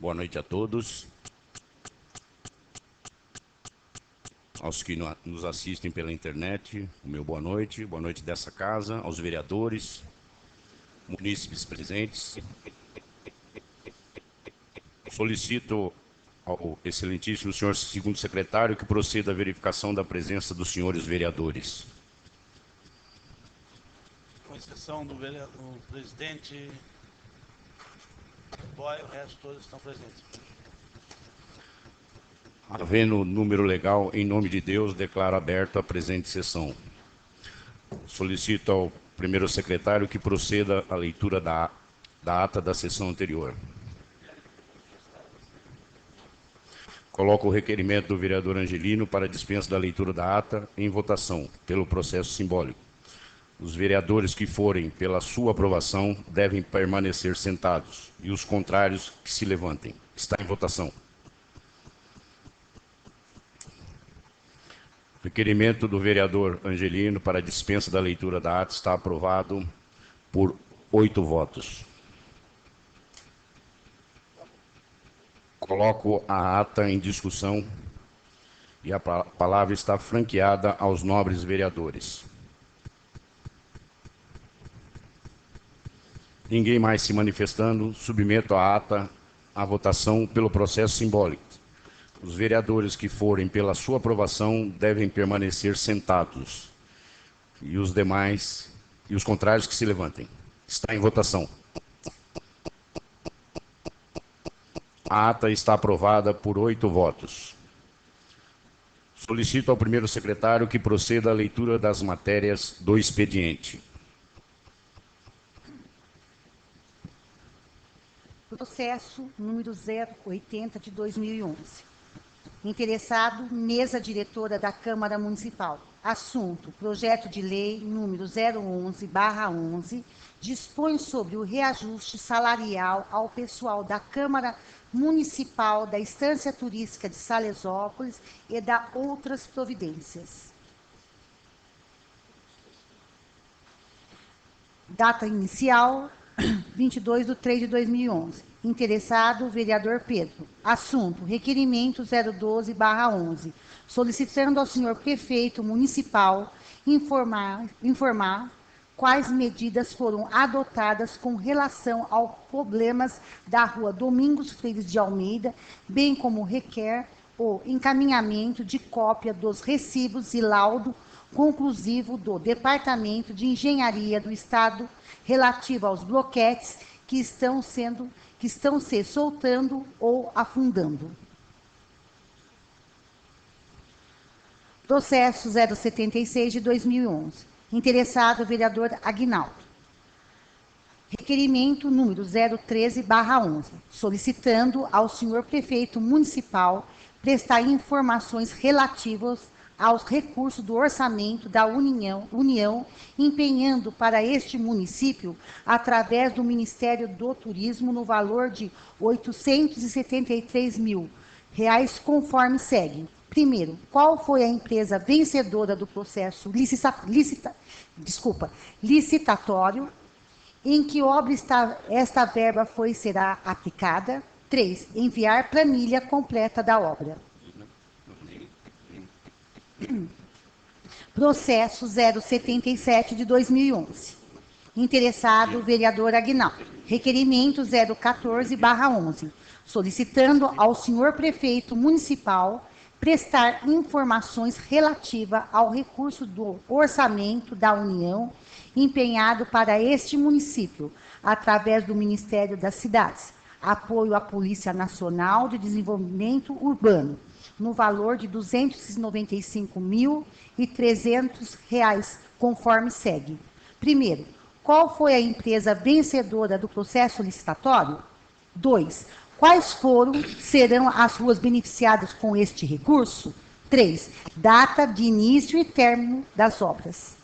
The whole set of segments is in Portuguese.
Boa noite a todos. Aos que nos assistem pela internet, o meu boa noite dessa casa, aos vereadores, munícipes presentes. Solicito ao excelentíssimo senhor segundo secretário que proceda à verificação da presença dos senhores vereadores. Com exceção do presidente Boy, o resto todos estão presentes. Havendo número legal, em nome de Deus, declaro aberta a presente sessão. Solicito ao primeiro secretário que proceda à leitura da ata da sessão anterior. Coloco o requerimento do vereador Angelino para dispensa da leitura da ata em votação, pelo processo simbólico. Os vereadores que forem pela sua aprovação devem permanecer sentados e os contrários que se levantem. Está em votação. O requerimento do vereador Angelino para dispensa da leitura da ata está aprovado por 8 votos. Coloco a ata em discussão e a palavra está franqueada aos nobres vereadores. Ninguém mais se manifestando, submeto a ata à votação pelo processo simbólico. Os vereadores que forem pela sua aprovação devem permanecer sentados. E os demais, e os contrários que se levantem. Está em votação. A ata está aprovada por 8 votos. Solicito ao primeiro secretário que proceda à leitura das matérias do expediente. Processo número 080 de 2011. Interessado, mesa diretora da Câmara Municipal. Assunto, projeto de lei número 011/11, dispõe sobre o reajuste salarial ao pessoal da Câmara Municipal da Estância Turística de Salesópolis e da outras providências. Data inicial, 22/3/2011. Interessado, vereador Pedro. Assunto, requerimento 012/11, solicitando ao senhor prefeito municipal informar quais medidas foram adotadas com relação aos problemas da rua Domingos Freire de Almeida, bem como requer o encaminhamento de cópia dos recibos e laudo conclusivo do Departamento de Engenharia do Estado relativo aos bloquetes que estão se soltando ou afundando. Processo 076 de 2011. Interessado, vereador Aguinaldo. Requerimento número 013/11, solicitando ao senhor prefeito municipal prestar informações relativas aos recursos do orçamento da União, empenhando para este município, através do Ministério do Turismo, no valor de R$ 873 mil, conforme segue. Primeiro, qual foi a empresa vencedora do processo licitatório? Em que obra esta verba será aplicada? 3. Enviar planilha completa da obra. Processo 077 de 2011. Interessado, vereador Aguinaldo. Requerimento 014/11, solicitando ao senhor prefeito municipal prestar informações relativas ao recurso do orçamento da União empenhado para este município, através do Ministério das Cidades, apoio à Polícia Nacional de Desenvolvimento Urbano, no valor de R$ 295.300, conforme segue. Primeiro, qual foi a empresa vencedora do processo licitatório? 2. Quais serão as ruas beneficiadas com este recurso? 3. Data de início e término das obras.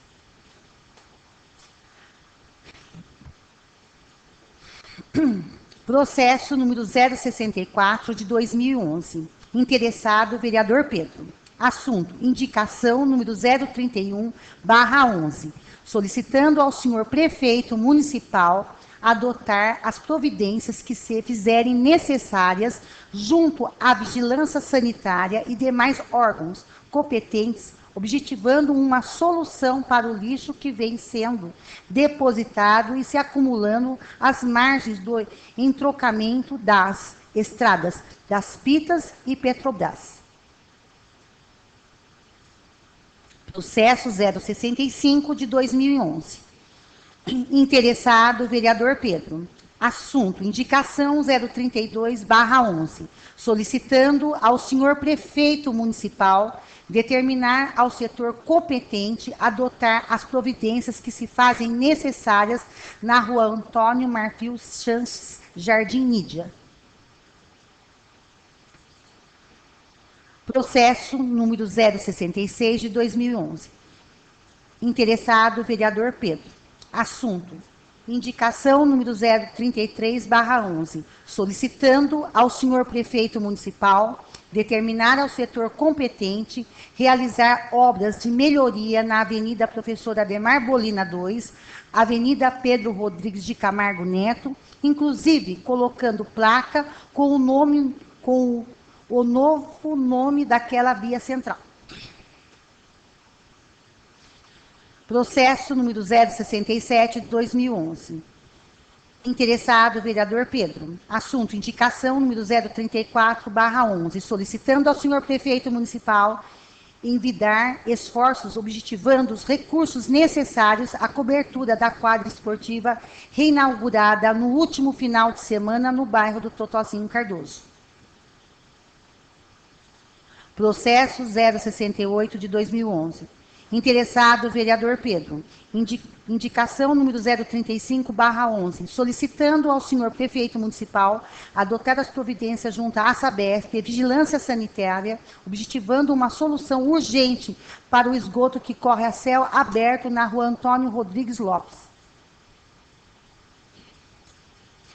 Processo número 064 de 2011. Interessado, vereador Pedro. Assunto, indicação número 031/11, solicitando ao senhor prefeito municipal adotar as providências que se fizerem necessárias junto à vigilância sanitária e demais órgãos competentes, objetivando uma solução para o lixo que vem sendo depositado e se acumulando às margens do entrocamento das estradas das Pitas e Petrobras. Processo 065 de 2011. Interessado, vereador Pedro. Assunto, indicação 032/11, solicitando ao senhor prefeito municipal determinar ao setor competente adotar as providências que se fazem necessárias na rua Antônio Marfil Chances, Jardim Nídia. Processo número 066 de 2011. Interessado, vereador Pedro. Assunto, indicação número 033/11, solicitando ao senhor prefeito municipal determinar ao setor competente realizar obras de melhoria na Avenida Professor Ademar Bolina 2, Avenida Pedro Rodrigues de Camargo Neto, inclusive colocando placa com o novo nome daquela via central. Processo número 067 de 2011. Interessado, vereador Pedro. Assunto, indicação número 034/11, solicitando ao senhor prefeito municipal envidar esforços objetivando os recursos necessários à cobertura da quadra esportiva reinaugurada no último final de semana no bairro do Totozinho Cardoso. Processo 068 de 2011. Interessado, vereador Pedro. Indicação número 035/11, solicitando ao senhor prefeito municipal adotar as providências junto à Sabesp e Vigilância Sanitária, objetivando uma solução urgente para o esgoto que corre a céu aberto na rua Antônio Rodrigues Lopes.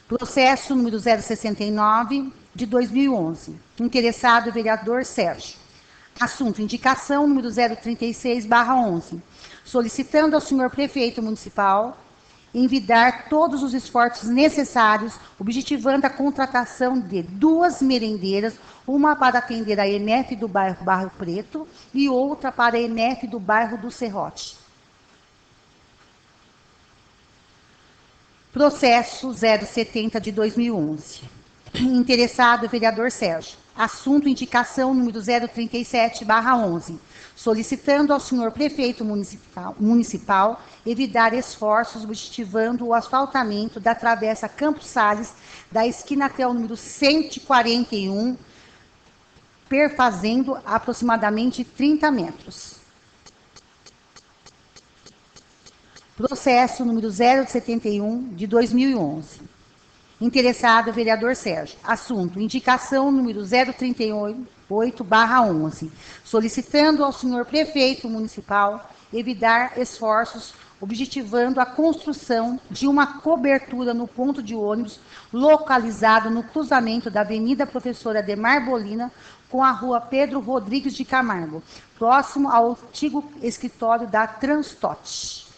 Processo número 069 de 2011. Interessado, vereador Sérgio. Assunto, indicação número 036/11, solicitando ao senhor prefeito municipal envidar todos os esforços necessários, objetivando a contratação de 2 merendeiras, uma para atender a ENEF do bairro Barro Preto e outra para a ENEF do bairro do Serrote. Processo 070 de 2011. Interessado, vereador Sérgio. Assunto, indicação número 037/11, solicitando ao senhor prefeito municipal evitar esforços objetivando o asfaltamento da travessa Campos Sales, da esquina até o número 141, perfazendo aproximadamente 30 metros. Processo número 071 de 2011. Interessado, vereador Sérgio. Assunto, indicação número 038/11, solicitando ao senhor prefeito municipal evitar esforços objetivando a construção de uma cobertura no ponto de ônibus localizado no cruzamento da Avenida Professor Ademar Bolina com a rua Pedro Rodrigues de Camargo, próximo ao antigo escritório da Transtote.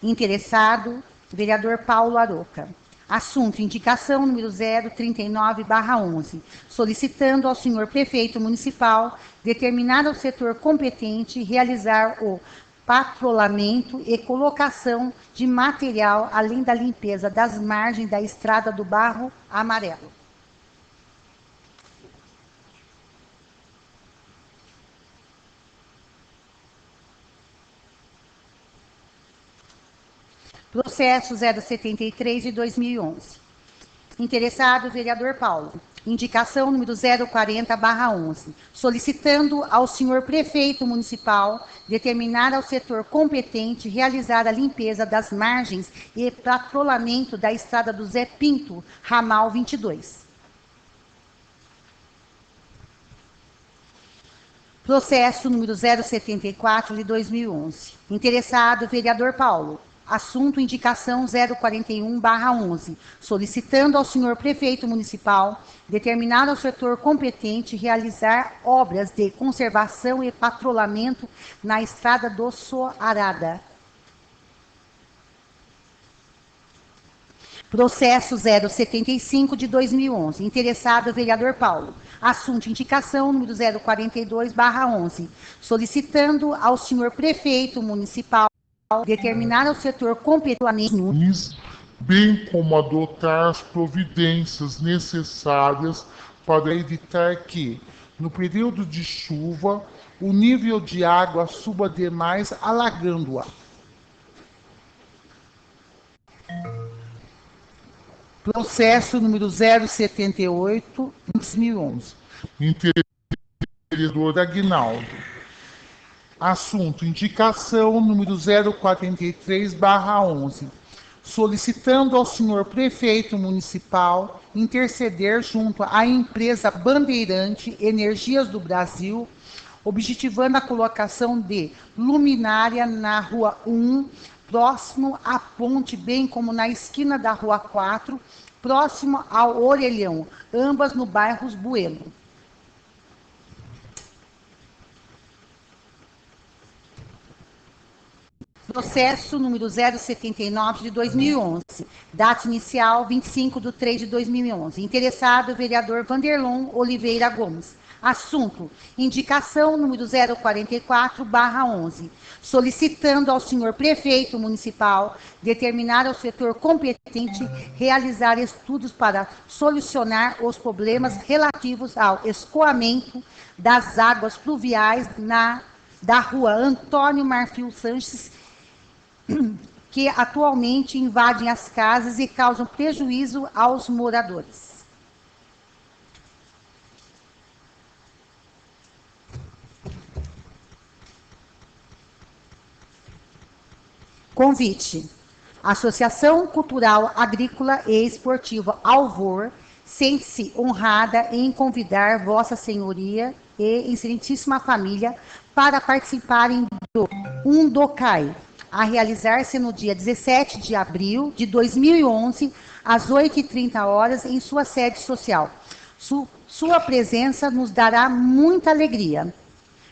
Interessado, vereador Paulo Aroca. Assunto, indicação número 039/11, solicitando ao senhor prefeito municipal determinar ao setor competente realizar o patrulhamento e colocação de material, além da limpeza das margens da estrada do Barro Amarelo. Processo 073 de 2011. Interessado, vereador Paulo. Indicação número 040/11, solicitando ao senhor prefeito municipal determinar ao setor competente realizar a limpeza das margens e patrulhamento da estrada do Zé Pinto, ramal 22. Processo número 074 de 2011. Interessado, vereador Paulo. Assunto, indicação 041/11, solicitando ao senhor prefeito municipal determinar ao setor competente realizar obras de conservação e patrulhamento na estrada do Soarada. Processo 075 de 2011. Interessado, vereador Paulo. Assunto, indicação número 042/11. Solicitando ao senhor prefeito municipal determinar ao setor competente, bem como adotar as providências necessárias para evitar que, no período de chuva, o nível de água suba demais, alagando-a. Processo número 078, 2011. Vereador Aguinaldo. Assunto, indicação número 043/11. Solicitando ao senhor prefeito municipal interceder junto à empresa Bandeirante Energias do Brasil, objetivando a colocação de luminária na Rua 1, próximo à ponte, bem como na esquina da Rua 4, próximo ao Orelhão, ambas no bairro Bueno. Processo número 079 de 2011. Data inicial 25/3/2011. Interessado, vereador Vanderlon Oliveira Gomes. Assunto, indicação número 044/11. Solicitando ao senhor prefeito municipal determinar ao setor competente realizar estudos para solucionar os problemas relativos ao escoamento das águas pluviais da rua Antônio Marfil Sanches, que atualmente invadem as casas e causam prejuízo aos moradores. Convite. Associação Cultural Agrícola e Esportiva Alvor sente-se honrada em convidar Vossa Senhoria e excelentíssima família para participarem do Undocai, a realizar-se no dia 17 de abril de 2011, às 8h30, em sua sede social. Sua presença nos dará muita alegria.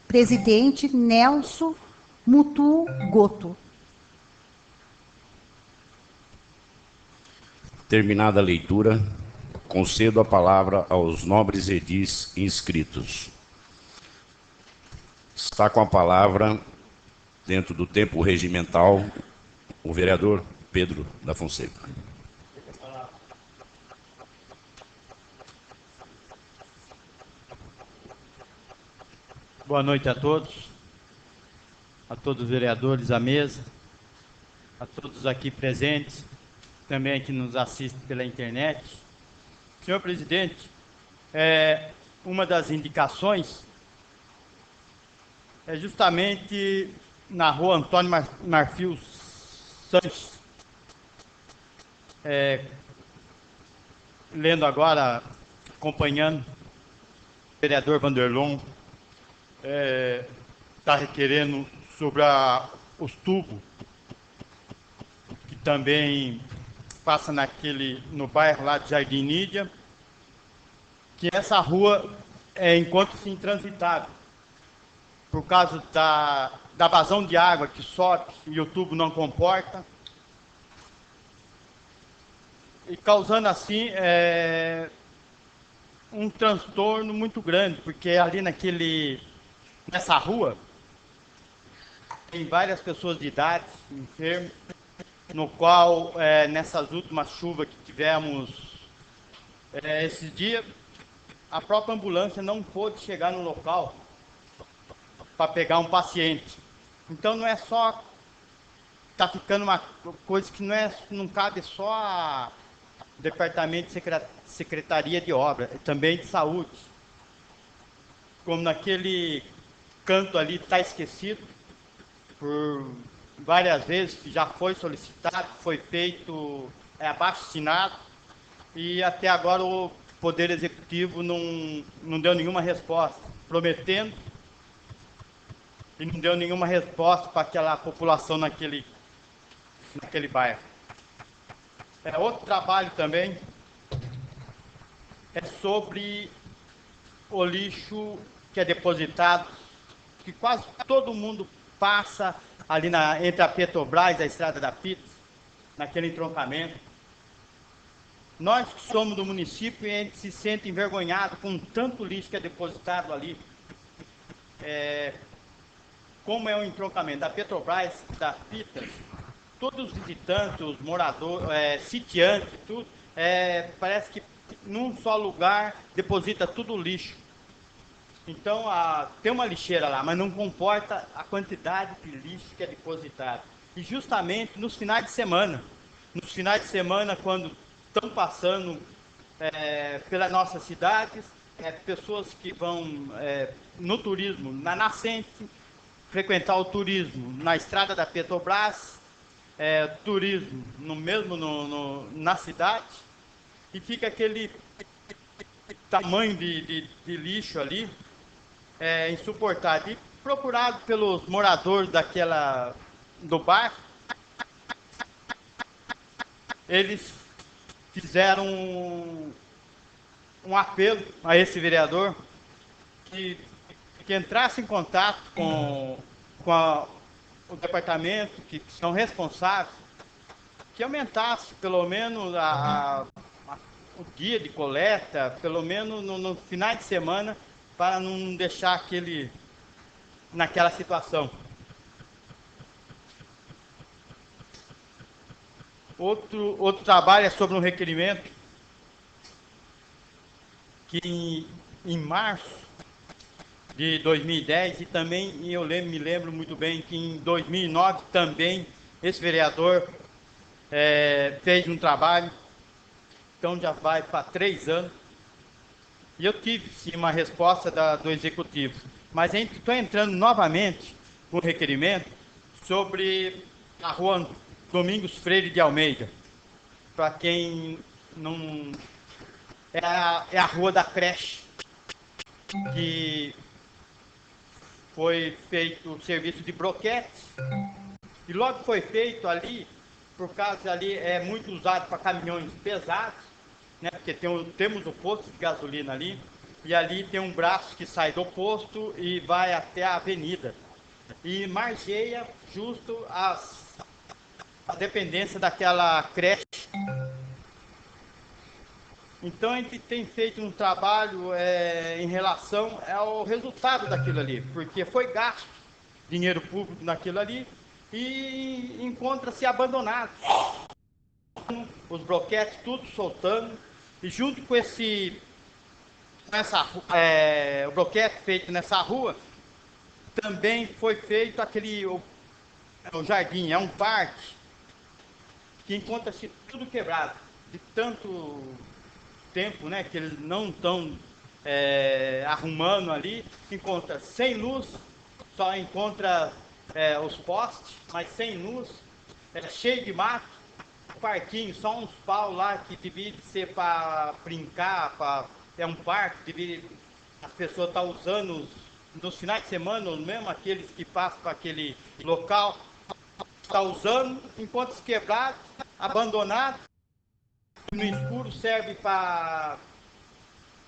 Presidente Nelson Mutu Goto. Terminada a leitura, concedo a palavra aos nobres edis inscritos. Está com a palavra, dentro do tempo regimental, o vereador Pedro da Fonseca. Boa noite a todos os vereadores à mesa, a todos aqui presentes, também que nos assistem pela internet. Senhor presidente, uma das indicações é justamente na rua Antônio Marfil Sanches. Lendo agora, acompanhando, o vereador Vanderlon está requerendo sobre os tubos, que também passa no bairro lá de Jardim Nídia, que essa rua encontra-se intransitável, por causa da vazão de água que sobe e o tubo não comporta, e causando assim um transtorno muito grande, porque ali nessa rua tem várias pessoas de idade, enfermas, no qual nessas últimas chuvas que tivemos esses dias, a própria ambulância não pôde chegar no local para pegar um paciente. Então não é só, está ficando uma coisa que não cabe só a Departamento de Secretaria de Obra, também de Saúde. Como naquele canto ali está esquecido, por várias vezes que já foi solicitado, foi feito abaixo-assinado, e até agora o Poder Executivo não deu nenhuma resposta, prometendo, e não deu nenhuma resposta para aquela população naquele bairro. Outro trabalho também é sobre o lixo que é depositado, que quase todo mundo passa ali entre a Petrobras e a Estrada da Pizza, naquele entroncamento. Nós que somos do município, a gente se sente envergonhado com tanto lixo que é depositado ali. Como é o entroncamento da Petrobras, da Fitas, todos os visitantes, os moradores, sitiantes, tudo, parece que num só lugar deposita tudo o lixo. Então, tem uma lixeira lá, mas não comporta a quantidade de lixo que é depositado. E justamente nos finais de semana, quando estão passando pelas nossas cidades, pessoas que vão no turismo, na nascente, frequentar o turismo na estrada da Petrobras, turismo na cidade, e fica aquele tamanho de lixo ali, insuportável. E procurado pelos moradores do bairro, eles fizeram um apelo a esse vereador que entrasse em contato com o departamento que são responsáveis, que aumentasse pelo menos o dia de coleta, pelo menos no final de semana, para não deixar naquela situação. Outro trabalho é sobre um requerimento que em março de 2010, e também eu me lembro muito bem que em 2009 também esse vereador fez um trabalho, então já vai para 3 anos, e eu tive sim uma resposta do executivo, mas estou entrando novamente com um requerimento sobre a rua Domingos Freire de Almeida. Para quem não... é a rua da creche, que foi feito o serviço de broquete, e logo foi feito ali, por causa ali é muito usado para caminhões pesados, né, porque temos o posto de gasolina ali, e ali tem um braço que sai do posto e vai até a avenida, e margeia justo a dependência daquela creche. Então a gente tem feito um trabalho em relação ao resultado daquilo ali, porque foi gasto dinheiro público naquilo ali e encontra-se abandonado. Os bloquetes tudo soltando, e junto com o bloquete feito nessa rua, também foi feito o jardim, é um parque, que encontra-se tudo quebrado, de tanto tempo, né, que eles não estão arrumando ali. Encontra sem luz, só encontra os postes, mas sem luz, cheio de mato, parquinho, só uns pau lá que devia ser para brincar, é um parque, as pessoas estão usando nos finais de semana, mesmo aqueles que passam para aquele local, está usando, enquanto quebrado, abandonado, no escuro, serve para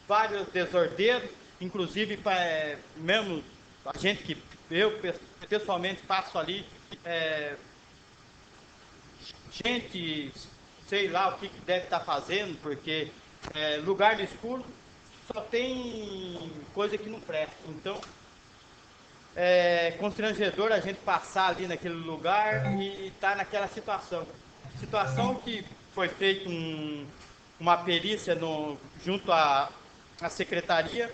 vários desordeiros, inclusive para mesmo a gente que eu pessoalmente passo ali, gente, sei lá o que deve estar fazendo, porque lugar no escuro só tem coisa que não presta. Então é constrangedor a gente passar ali naquele lugar e estar naquela situação que foi feita uma perícia junto à secretaria,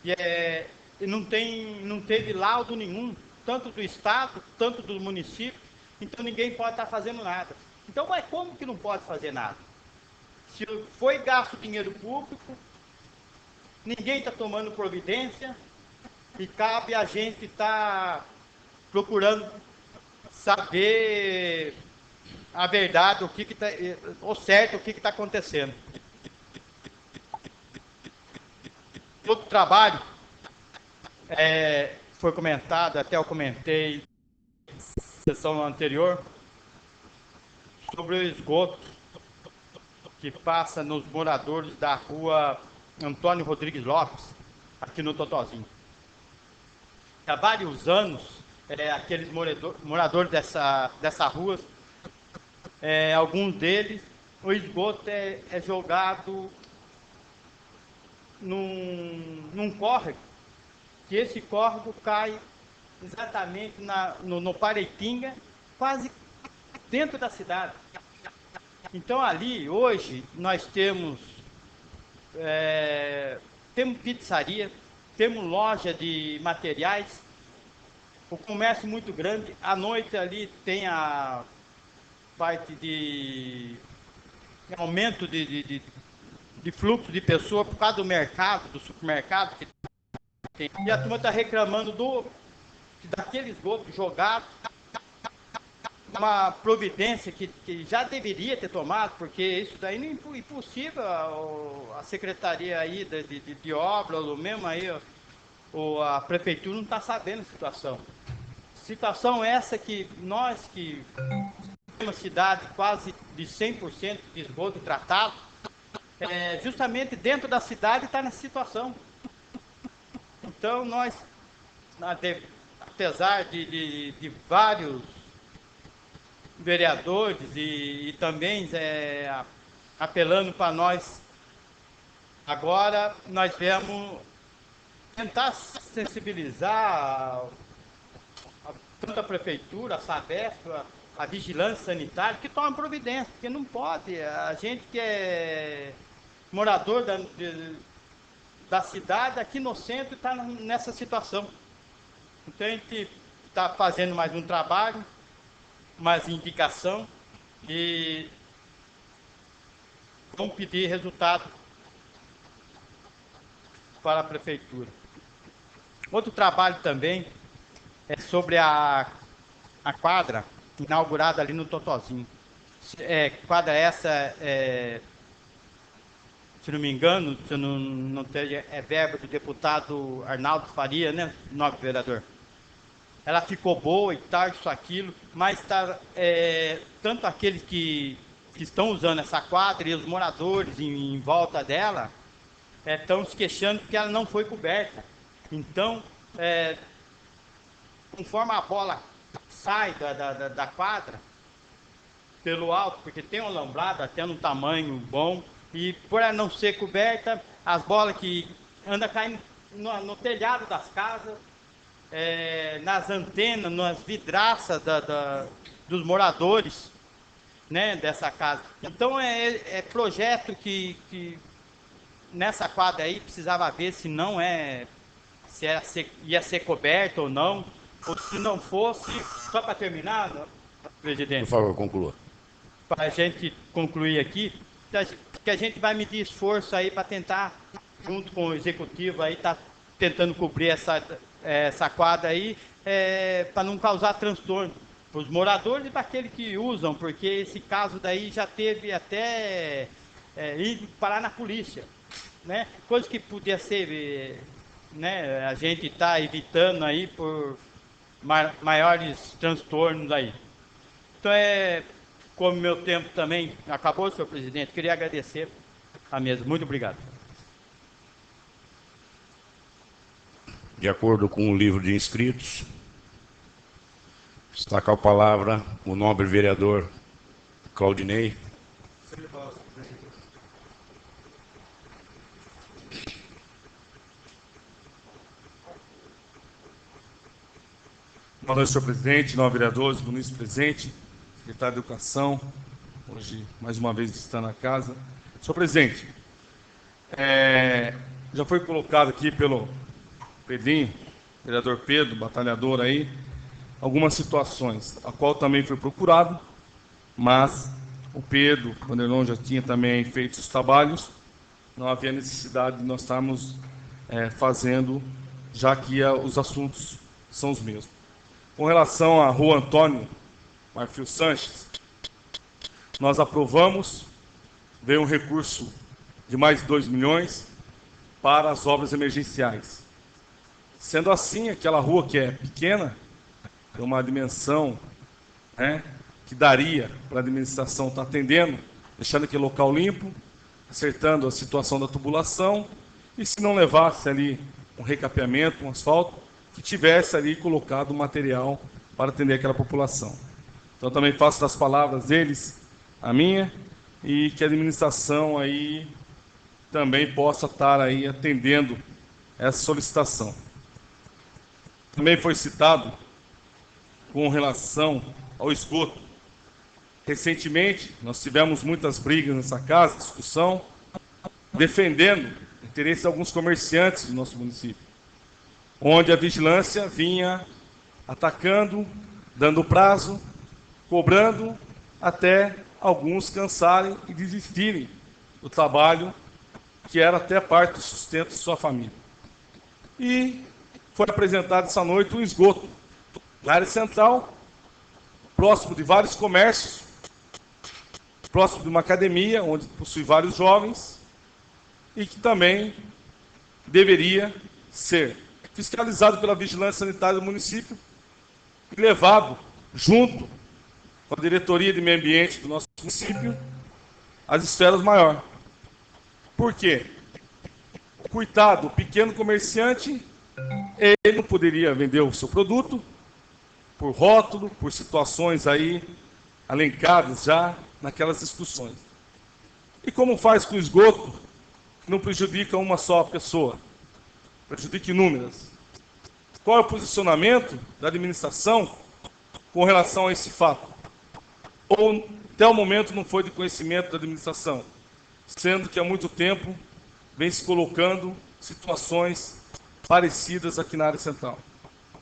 e não teve laudo nenhum, tanto do estado, tanto do município, então ninguém pode estar fazendo nada. Então, mas como que não pode fazer nada? Se foi gasto dinheiro público, ninguém está tomando providência, e cabe a gente estar procurando saber a verdade, o certo, o que está acontecendo. Outro trabalho foi comentado, até eu comentei na sessão anterior, sobre o esgoto que passa nos moradores da rua Antônio Rodrigues Lopes, aqui no Totozinho. Há vários anos, aqueles moradores dessa rua, alguns deles o esgoto é jogado num córrego, que esse córrego cai exatamente no Paraitinga, quase dentro da cidade. Então ali, hoje, nós temos pizzaria, temos loja de materiais, o comércio muito grande. À noite ali tem a parte de aumento de fluxo de pessoas por causa do mercado, do supermercado que tem. E a turma está reclamando daquele esgoto jogado. Uma providência que já deveria ter tomado, porque isso daí não é impossível. A secretaria aí de obra, ou mesmo aí, ou a prefeitura não está sabendo a situação. Situação essa que nós, que uma cidade quase de 100% de esgoto tratado, justamente dentro da cidade está nessa situação. Então nós, apesar de vários vereadores e também apelando para nós, agora nós viemos tentar sensibilizar tanto a prefeitura, a Sabesp, a vigilância sanitária, que tome providência, porque não pode. A gente que é morador da cidade, aqui no centro, está nessa situação. Então a gente está fazendo mais um trabalho, mais indicação, e vamos pedir resultado para a prefeitura. Outro trabalho também é sobre a quadra inaugurada ali no Totozinho. Quadra essa, se não me engano, se não esteja, é verba do deputado Arnaldo Faria, né, nobre vereador? Ela ficou boa e tal, isso, aquilo, mas tanto aqueles que estão usando essa quadra e os moradores em volta dela estão se queixando porque ela não foi coberta. Então, conforme a bola sai da quadra, pelo alto, porque tem um alambrado até num tamanho bom, e por ela não ser coberta, as bolas que andam caindo no telhado das casas, nas antenas, nas vidraças dos moradores, né, dessa casa. Então é projeto que nessa quadra aí precisava ver se ia ser coberto ou não, ou se não fosse, só para terminar, presidente. Por favor, conclua. Para a gente concluir aqui, que a gente vai medir esforço aí para tentar, junto com o executivo aí, tá tentando cobrir essa quadra aí, para não causar transtorno para os moradores e para aqueles que usam, porque esse caso daí já teve até ir parar na polícia, né? Coisa que podia ser, né, a gente está evitando aí por maiores transtornos aí. Então como meu tempo também acabou, senhor presidente, queria agradecer a mesa. Muito obrigado. De acordo com o livro de inscritos, está com a palavra o nobre vereador Claudinei. Boa noite, senhor presidente, nove vereadores, bonito presente, secretário de Educação, hoje mais uma vez está na casa. Senhor presidente, já foi colocado aqui pelo Pedrinho, vereador Pedro, batalhador aí, algumas situações, a qual também foi procurado, mas o Pedro, o Vanderlon já tinha também feito os trabalhos, não havia necessidade de nós estarmos fazendo, já que os assuntos são os mesmos. Com relação à Rua Antônio Marfil Sanches, nós aprovamos, veio um recurso de mais de 2 milhões para as obras emergenciais. Sendo assim, aquela rua que é pequena, tem uma dimensão, né, que daria para a administração estar atendendo, deixando aquele local limpo, acertando a situação da tubulação, e se não levasse ali um recapeamento, um asfalto, que tivesse ali colocado material para atender aquela população. Então também faço das palavras deles a minha, e que a administração aí também possa estar aí atendendo essa solicitação. Também foi citado com relação ao esgoto. Recentemente, nós tivemos muitas brigas nessa casa, discussão, defendendo o interesse de alguns comerciantes do nosso município, onde a vigilância vinha atacando, dando prazo, cobrando, até alguns cansarem e desistirem do trabalho, que era até parte do sustento de sua família. E foi apresentado essa noite um esgoto na área central, próximo de vários comércios, próximo de uma academia, onde possui vários jovens, e que também deveria ser fiscalizado pela Vigilância Sanitária do município e levado junto com a Diretoria de Meio Ambiente do nosso município às esferas maiores. Por quê? Coitado, o pequeno comerciante, ele não poderia vender o seu produto por rótulo, por situações aí elencadas já naquelas discussões. E como faz com o esgoto, que não prejudica uma só pessoa, prejudica inúmeras? Qual é o posicionamento da administração com relação a esse fato? Ou até o momento não foi de conhecimento da administração, sendo que há muito tempo vem se colocando situações parecidas aqui na área central.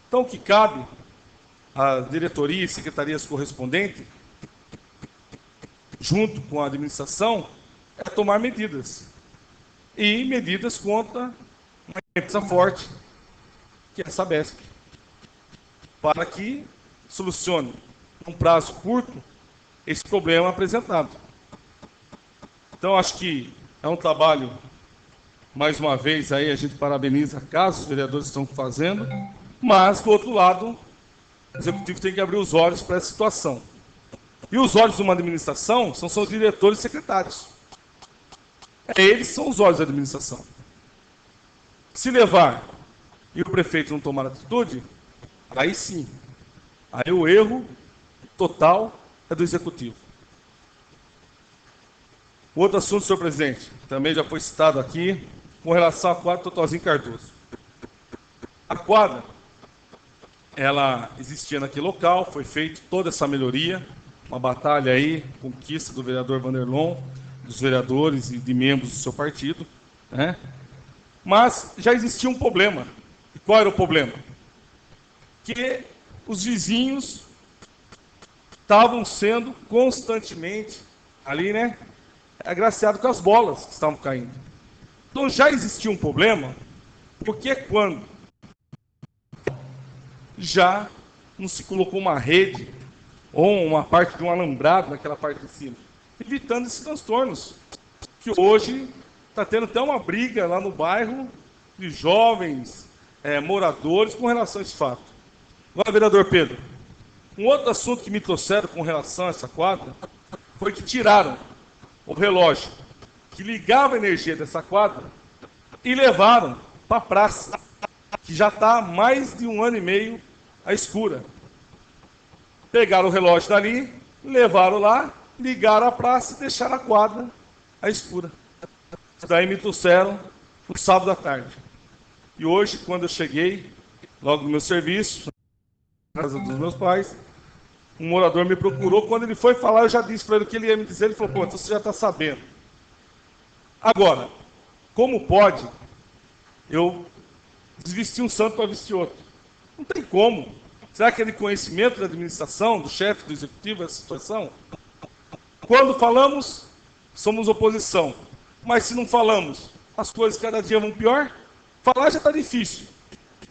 Então, o que cabe à diretoria e secretarias correspondentes, junto com a administração, é tomar medidas. E medidas contra uma empresa forte, que é a Sabesp, para que solucione, num prazo curto, esse problema apresentado. Então, acho que é um trabalho, mais uma vez, aí a gente parabeniza a casa, os vereadores estão fazendo, mas, do outro lado, o executivo tem que abrir os olhos para essa situação. E os olhos de uma administração são seus diretores e secretários. Eles são os olhos da administração. Se levar e o prefeito não tomar atitude, aí sim, aí o erro total é do executivo. Outro assunto, senhor presidente, também já foi citado aqui, com relação à quadra Totozinho Cardoso. A quadra, ela existia naquele local, foi feita toda essa melhoria, uma batalha aí, conquista do vereador Vanderlon, dos vereadores e de membros do seu partido, né? Mas já existia um problema. E qual era o problema? Que os vizinhos estavam sendo constantemente ali, né, agraciados com as bolas que estavam caindo. Então já existia um problema, porque quando já não se colocou uma rede ou uma parte de um alambrado naquela parte de cima, evitando esses transtornos, que hoje está tendo até uma briga lá no bairro de jovens moradores com relação a esse fato. Agora, vereador Pedro, um outro assunto que me trouxeram com relação a essa quadra foi que tiraram o relógio que ligava a energia dessa quadra e levaram para a praça, que já está há mais de 1 ano e meio à escura. Pegaram o relógio dali, levaram lá, ligaram a praça e deixaram a quadra à escura. Daí me trouxeram no sábado à tarde. E hoje, quando eu cheguei, logo no meu serviço, na casa dos meus pais, um morador me procurou. Quando ele foi falar, eu já disse para ele o que ele ia me dizer. Ele falou: pô, então você já está sabendo. Agora, como pode eu desvestir um santo para vestir outro? Não tem como. Será que é de conhecimento da administração, do chefe, do executivo, essa situação? Quando falamos, somos oposição. Mas se não falamos, as coisas cada dia vão pior. Falar já está difícil.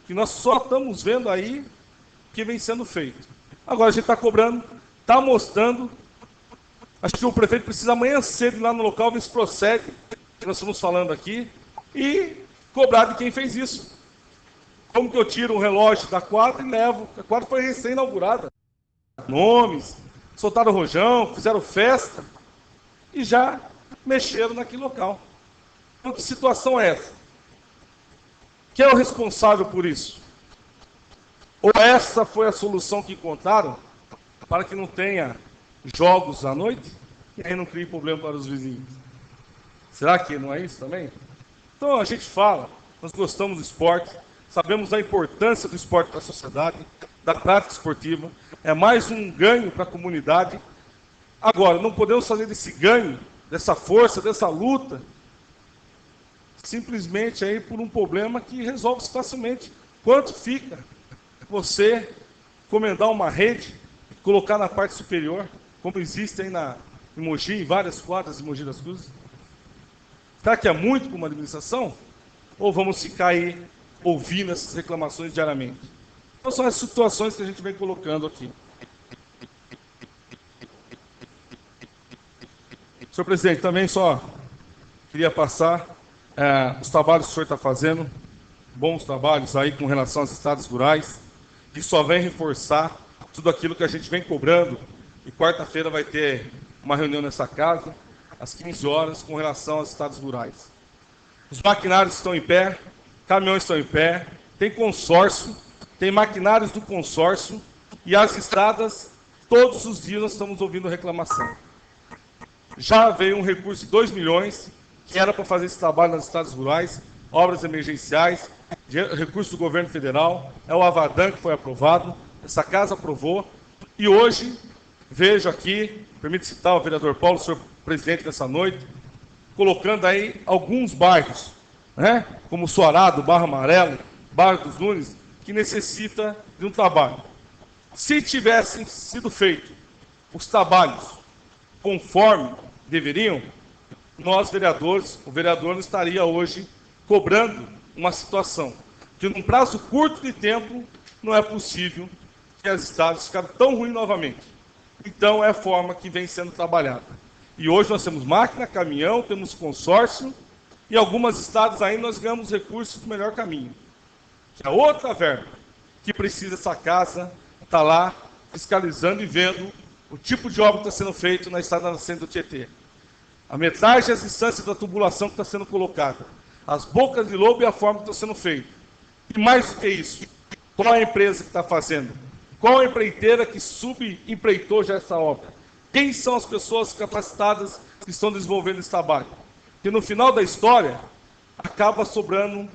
Que nós só estamos vendo aí o que vem sendo feito. Agora a gente está cobrando, está mostrando. Acho que o prefeito precisa amanhã cedo ir lá no local ver se procede, que nós estamos falando aqui, e cobrar de quem fez isso. Como que eu tiro um relógio da quadra e levo? A quadra foi recém-inaugurada. Nomes, soltaram rojão, fizeram festa e já mexeram naquele local. Então, que situação é essa? Quem é o responsável por isso? Ou essa foi a solução que encontraram para que não tenha jogos à noite? e aí não crie problema para os vizinhos. Será que não é isso também? Então a gente fala, nós gostamos do esporte, sabemos da importância do esporte para a sociedade, da prática esportiva, é mais um ganho para a comunidade. Agora, não podemos fazer desse ganho, dessa força, dessa luta, simplesmente aí por um problema que resolve-se facilmente. Quanto fica você comendar uma rede, colocar na parte superior, como existe aí em Mogi, em várias quadras de Mogi das Cruzes? Será que é muito para uma administração? Ou vamos ficar aí ouvindo essas reclamações diariamente? Então são as situações que a gente vem colocando aqui. Senhor presidente, também só queria passar os trabalhos que o senhor está fazendo, bons trabalhos aí com relação aos estados rurais, que só vem reforçar tudo aquilo que a gente vem cobrando. E quarta-feira vai ter uma reunião nessa casa, às 15 horas, com relação aos estados rurais. Os maquinários estão em pé, caminhões estão em pé, tem consórcio, tem maquinários do consórcio, e as estradas, todos os dias nós estamos ouvindo reclamação. Já veio um recurso de 2 milhões, que era para fazer esse trabalho nas estradas rurais, obras emergenciais, recurso do governo federal, é o Avadan que foi aprovado, essa casa aprovou, e hoje, vejo aqui, permite citar o vereador Paulo, senhor presidente, nessa noite, colocando aí alguns bairros, né, como Suarado, Barra Amarelo, Bairro dos Nunes, que necessita de um trabalho. Se tivessem sido feitos os trabalhos conforme deveriam, nós, vereadores, o vereador não estaria hoje cobrando uma situação que, num prazo curto de tempo, não é possível que as estradas ficaram tão ruins novamente. Então, é a forma que vem sendo trabalhada. E hoje nós temos máquina, caminhão, temos consórcio, e algumas estradas ainda nós ganhamos recursos do melhor caminho. Que é outra verba que precisa essa casa estar lá fiscalizando e vendo o tipo de obra que está sendo feito na estrada nascente do Tietê. A metragem e as distâncias da tubulação que está sendo colocada, as bocas de lobo e a forma que está sendo feita. E mais do que isso, qual é a empresa que está fazendo? Qual a empreiteira que subempreitou já essa obra? Quem são as pessoas capacitadas que estão desenvolvendo esse trabalho? Que no final da história, acaba sobrando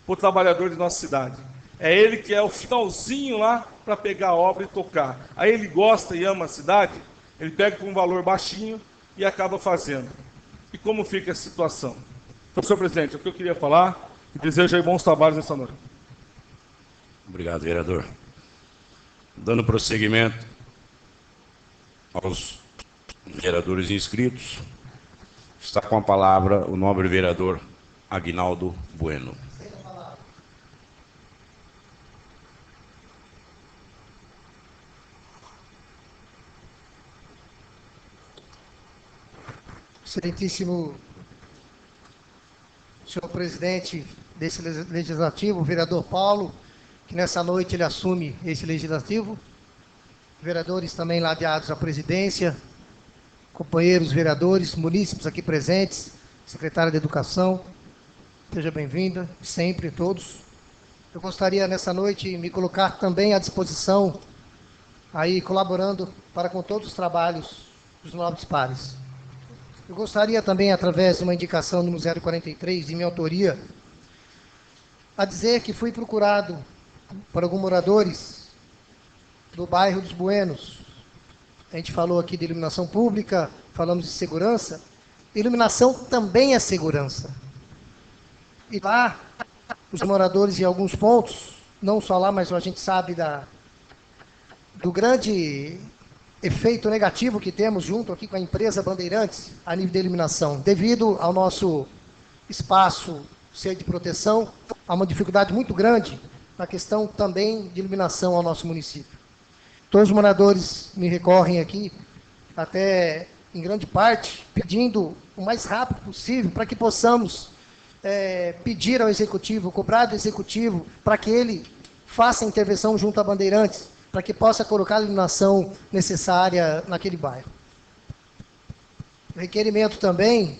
para o trabalhador de nossa cidade. É ele que é o finalzinho lá para pegar a obra e tocar. Aí ele gosta e ama a cidade, ele pega com um valor baixinho e acaba fazendo. E como fica a situação? Então, senhor presidente, é o que eu queria falar e desejo aí bons trabalhos nessa noite. Obrigado, vereador. Dando prosseguimento aos vereadores inscritos, está com a palavra o nobre vereador Aguinaldo Bueno. Excelentíssimo senhor presidente desse legislativo, o vereador Paulo, que nessa noite ele assume esse legislativo, vereadores também ladeados à presidência, companheiros vereadores, munícipes aqui presentes, secretária de Educação, seja bem-vinda, sempre todos. Eu gostaria nessa noite me colocar também à disposição, aí colaborando para com todos os trabalhos dos nobres pares. Eu gostaria também, através de uma indicação número 043, de minha autoria, a dizer que fui procurado por alguns moradores do bairro dos Buenos. A gente falou aqui de iluminação pública, falamos de segurança. Iluminação também é segurança. E lá, os moradores em alguns pontos, não só lá, mas a gente sabe do grande efeito negativo que temos junto aqui com a empresa Bandeirantes a nível de iluminação, devido ao nosso espaço ser de proteção, há uma dificuldade muito grande na questão também de iluminação ao nosso município. Todos os moradores me recorrem aqui, até em grande parte, pedindo o mais rápido possível para que possamos pedir ao Executivo, cobrar do Executivo, para que ele faça a intervenção junto à Bandeirantes, para que possa colocar a iluminação necessária naquele bairro. O requerimento também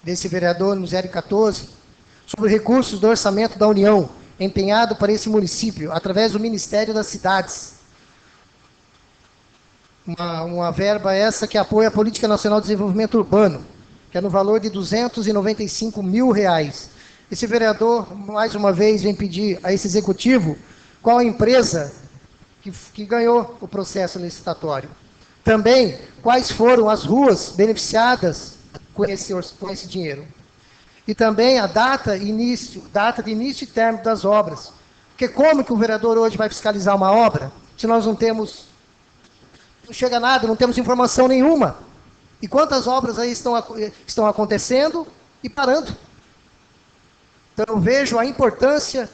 desse vereador no 014, sobre recursos do orçamento da União, empenhado para esse município, através do Ministério das Cidades. uma verba essa que apoia a Política Nacional de Desenvolvimento Urbano, que é no valor de R$295 mil. Esse vereador, mais uma vez, vem pedir a esse executivo qual a empresa que ganhou o processo licitatório. Também, quais foram as ruas beneficiadas com esse dinheiro. E também a data de início e término das obras. Porque como que o vereador hoje vai fiscalizar uma obra se nós não chega nada, não temos informação nenhuma? E quantas obras aí estão acontecendo e parando? Então eu vejo a importância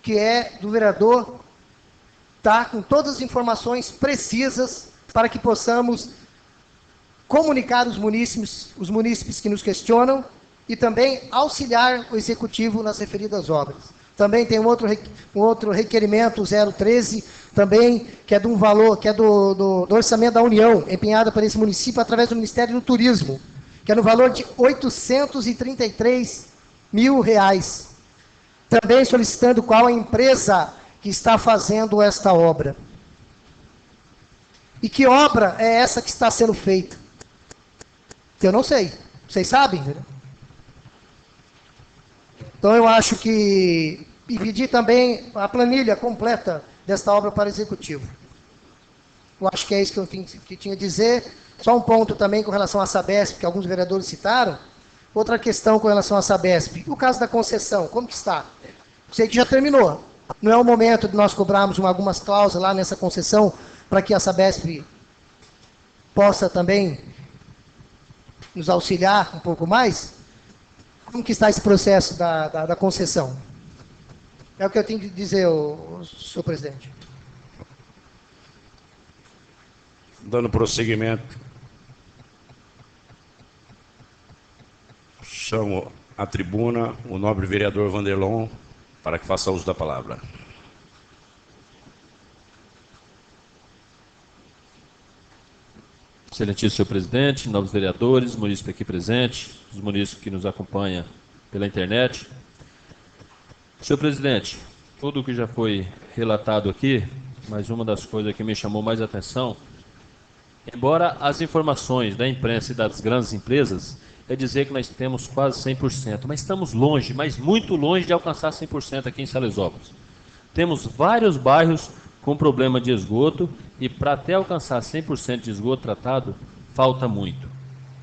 que é do vereador estar com todas as informações precisas para que possamos comunicar os munícipes que nos questionam e também auxiliar o executivo nas referidas obras. Também tem um outro requerimento 013, também, que é de um valor, que é do orçamento da União, empenhado para esse município através do Ministério do Turismo, que é no valor de R$833 mil. Também solicitando qual a empresa que está fazendo esta obra. E que obra é essa que está sendo feita? Eu não sei. Vocês sabem? Então eu acho que... E pedir também a planilha completa desta obra para o Executivo. Eu acho que é isso que tinha a dizer. Só um ponto também com relação à Sabesp, que alguns vereadores citaram. Outra questão com relação à Sabesp. O caso da concessão, como que está? Sei que já terminou. Não é o momento de nós cobrarmos algumas cláusulas lá nessa concessão para que a Sabesp possa também nos auxiliar um pouco mais? Como que está esse processo da concessão? É o que eu tenho que dizer, senhor presidente. Dando prosseguimento, chamo à tribuna o nobre vereador Vanderlon para que faça uso da palavra. Excelentíssimo senhor presidente, nobres vereadores, munícipes aqui presentes, os munícipes que nos acompanham pela internet. Senhor presidente, tudo o que já foi relatado aqui, mas uma das coisas que me chamou mais atenção, embora as informações da imprensa e das grandes empresas é dizer que nós temos quase 100%, mas estamos longe, mas muito longe de alcançar 100% aqui em Salesópolis. Temos vários bairros com problema de esgoto e para até alcançar 100% de esgoto tratado, falta muito.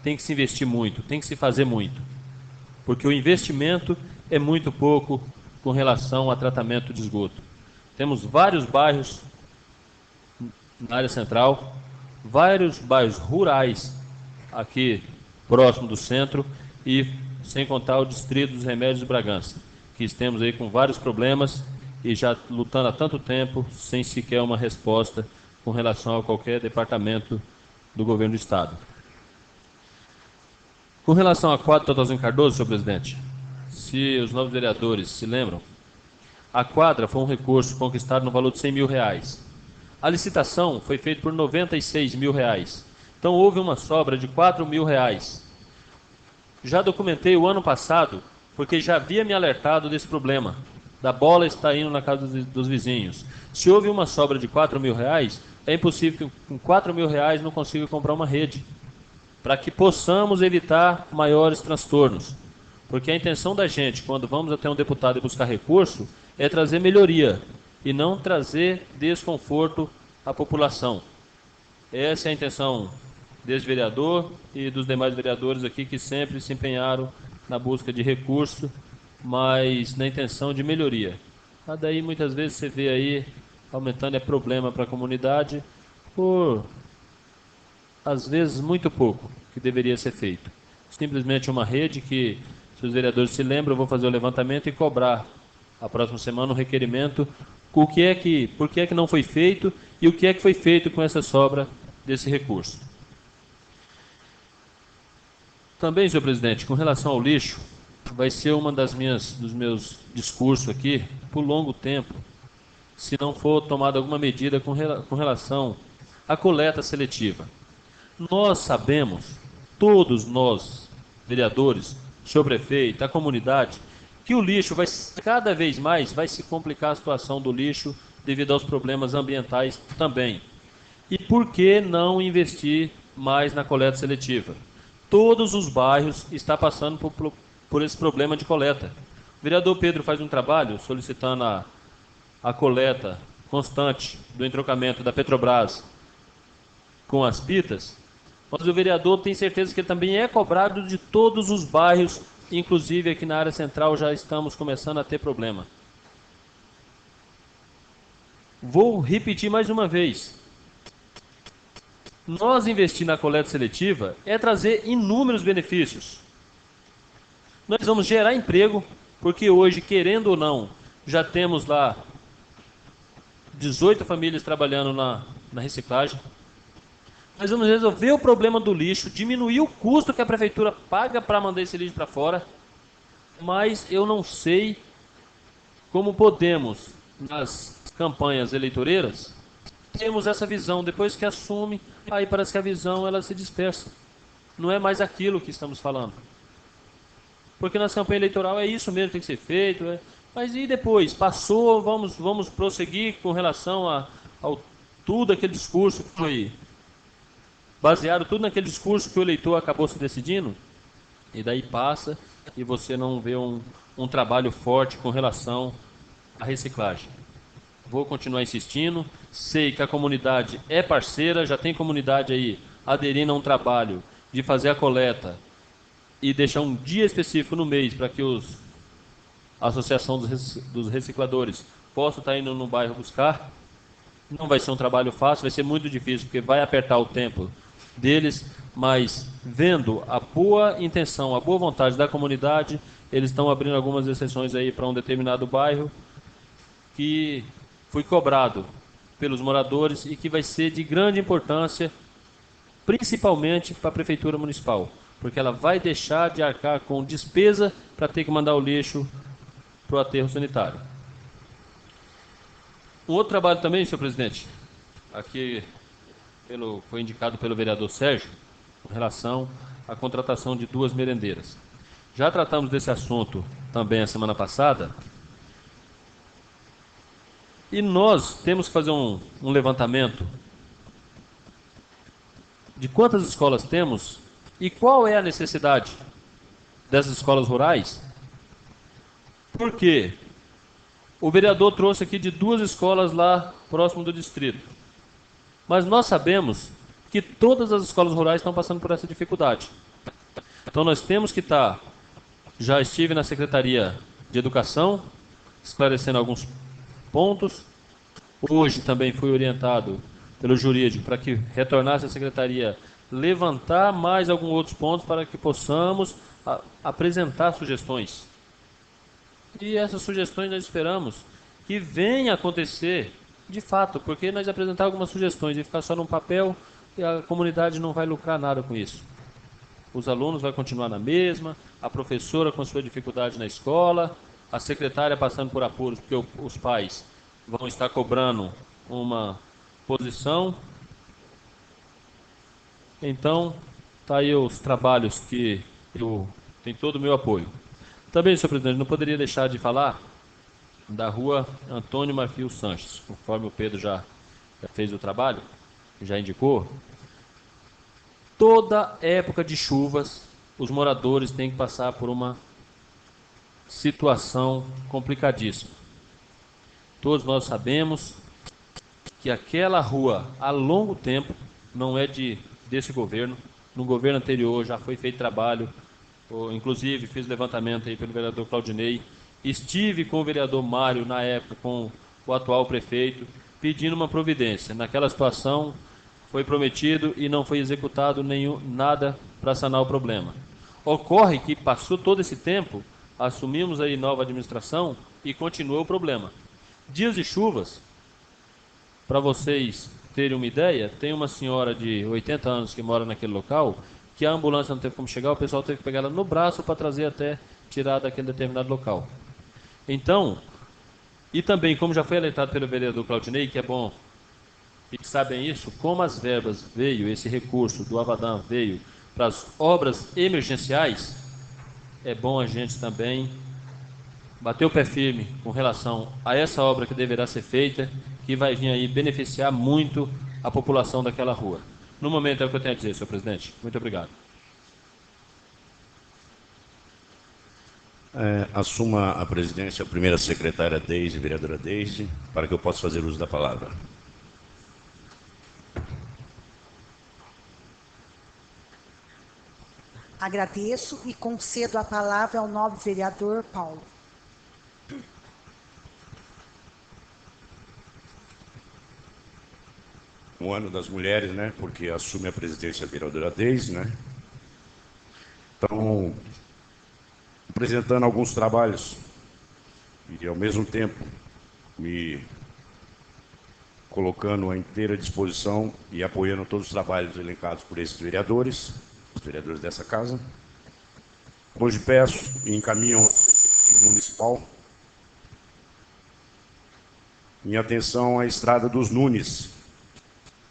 Tem que se investir muito, tem que se fazer muito, porque o investimento é muito pouco com relação a tratamento de esgoto. Temos vários bairros na área central, vários bairros rurais aqui próximo do centro e sem contar o distrito dos Remédios de Bragança, que estamos aí com vários problemas e já lutando há tanto tempo sem sequer uma resposta com relação a qualquer departamento do governo do estado. Com relação à quadra Totalzinho Cardoso, senhor presidente, se os novos vereadores se lembram, a quadra foi um recurso conquistado no valor de R$100 mil. A licitação foi feita por R$96 mil. Então houve uma sobra de R$4 mil. Já documentei o ano passado, porque já havia me alertado desse problema, da bola estar indo na casa dos vizinhos. Se houve uma sobra de R$4 mil, é impossível que com R$4 mil não consiga comprar uma rede, para que possamos evitar maiores transtornos. Porque a intenção da gente, quando vamos até um deputado e buscar recurso, é trazer melhoria, e não trazer desconforto à população. Essa é a intenção desse vereador e dos demais vereadores aqui que sempre se empenharam na busca de recurso, mas na intenção de melhoria. Mas daí muitas vezes você vê aí aumentando problema para a comunidade por, às vezes, muito pouco que deveria ser feito. Simplesmente uma rede que, se os vereadores se lembram, eu vou fazer o levantamento e cobrar a próxima semana um requerimento por que é que não foi feito e o que é que foi feito com essa sobra desse recurso. Também, senhor presidente, com relação ao lixo, vai ser uma dos meus discursos aqui por longo tempo, se não for tomada alguma medida com relação à coleta seletiva. Nós sabemos, todos nós, vereadores, senhor prefeito, a comunidade, que o lixo cada vez mais vai se complicar a situação do lixo devido aos problemas ambientais também. E por que não investir mais na coleta seletiva? Todos os bairros estão passando por esse problema de coleta. O vereador Pedro faz um trabalho solicitando a coleta constante do entrocamento da Petrobras com as pitas, mas o vereador tem certeza que ele também é cobrado de todos os bairros, inclusive aqui na área central já estamos começando a ter problema. Vou repetir mais uma vez. Nós investir na coleta seletiva é trazer inúmeros benefícios. Nós vamos gerar emprego, porque hoje, querendo ou não, já temos lá 18 famílias trabalhando na reciclagem. Nós vamos resolver o problema do lixo, diminuir o custo que a prefeitura paga para mandar esse lixo para fora. Mas eu não sei como podemos, nas campanhas eleitoreiras, temos essa visão. Depois que assume, aí parece que a visão ela se dispersa. Não é mais aquilo que estamos falando. Porque na campanha eleitoral é isso mesmo que tem que ser feito. Mas e depois? Passou, vamos prosseguir com relação ao tudo aquele discurso que foi baseado tudo naquele discurso que o eleitor acabou se decidindo, e daí passa e você não vê um trabalho forte com relação à reciclagem. Vou continuar insistindo, sei que a comunidade é parceira, já tem comunidade aí aderindo a um trabalho de fazer a coleta e deixar um dia específico no mês para que a Associação dos Recicladores possa estar indo no bairro buscar. Não vai ser um trabalho fácil, vai ser muito difícil, porque vai apertar o tempo deles, mas vendo a boa intenção, a boa vontade da comunidade, eles estão abrindo algumas exceções aí para um determinado bairro que foi cobrado pelos moradores e que vai ser de grande importância, principalmente para a Prefeitura Municipal, porque ela vai deixar de arcar com despesa para ter que mandar o lixo para o aterro sanitário. Um outro trabalho também, senhor presidente, aqui foi indicado pelo vereador Sérgio, com relação à contratação de 2 merendeiras. Já tratamos desse assunto também a semana passada, e nós temos que fazer um levantamento de quantas escolas temos e qual é a necessidade dessas escolas rurais. Por quê? O vereador trouxe aqui de 2 escolas lá próximo do distrito. Mas nós sabemos que todas as escolas rurais estão passando por essa dificuldade. Então nós temos que estar... Já estive na Secretaria de Educação, esclarecendo alguns pontos. Hoje também fui orientado pelo jurídico para que retornasse à Secretaria, levantar mais alguns outros pontos para que possamos apresentar sugestões. E essas sugestões nós esperamos que venha a acontecer de fato, porque nós apresentar algumas sugestões e ficar só num papel, a comunidade não vai lucrar nada com isso. Os alunos vão continuar na mesma, a professora com sua dificuldade na escola, a secretária passando por apuros, porque os pais vão estar cobrando uma posição. Então, tá aí os trabalhos que eu tenho todo o meu apoio. Também, senhor presidente, não poderia deixar de falar da rua Antônio Marfil Sanches, conforme o Pedro já fez o trabalho, já indicou. Toda época de chuvas, os moradores têm que passar por uma situação complicadíssima. Todos nós sabemos que aquela rua, há longo tempo, não é desse governo. No governo anterior já foi feito trabalho, inclusive fiz levantamento aí pelo vereador Claudinei. Estive com o vereador Mário, na época, com o atual prefeito, pedindo uma providência. Naquela situação, foi prometido e não foi executado nada para sanar o problema. Ocorre que passou todo esse tempo, assumimos aí nova administração e continuou o problema. Dias de chuvas, para vocês terem uma ideia, tem uma senhora de 80 anos que mora naquele local, que a ambulância não teve como chegar, o pessoal teve que pegar ela no braço para trazer até tirar daquele determinado local. Então, e também, como já foi alertado pelo vereador Claudinei, que é bom, e que sabem isso, como as verbas veio, esse recurso do Avadam veio para as obras emergenciais, é bom a gente também bater o pé firme com relação a essa obra que deverá ser feita, que vai vir aí beneficiar muito a população daquela rua. No momento é o que eu tenho a dizer, senhor presidente. Muito obrigado. Assuma a presidência a primeira secretária Deise, vereadora Deise, para que eu possa fazer uso da palavra. Agradeço e concedo a palavra ao nobre vereador Paulo. O ano das mulheres, né? Porque assume a presidência a vereadora Deise, né? Então, apresentando alguns trabalhos e, ao mesmo tempo, me colocando à inteira disposição e apoiando todos os trabalhos elencados por esses vereadores, os vereadores dessa casa. Hoje peço e encaminho ao Executivo Municipal minha atenção à Estrada dos Nunes,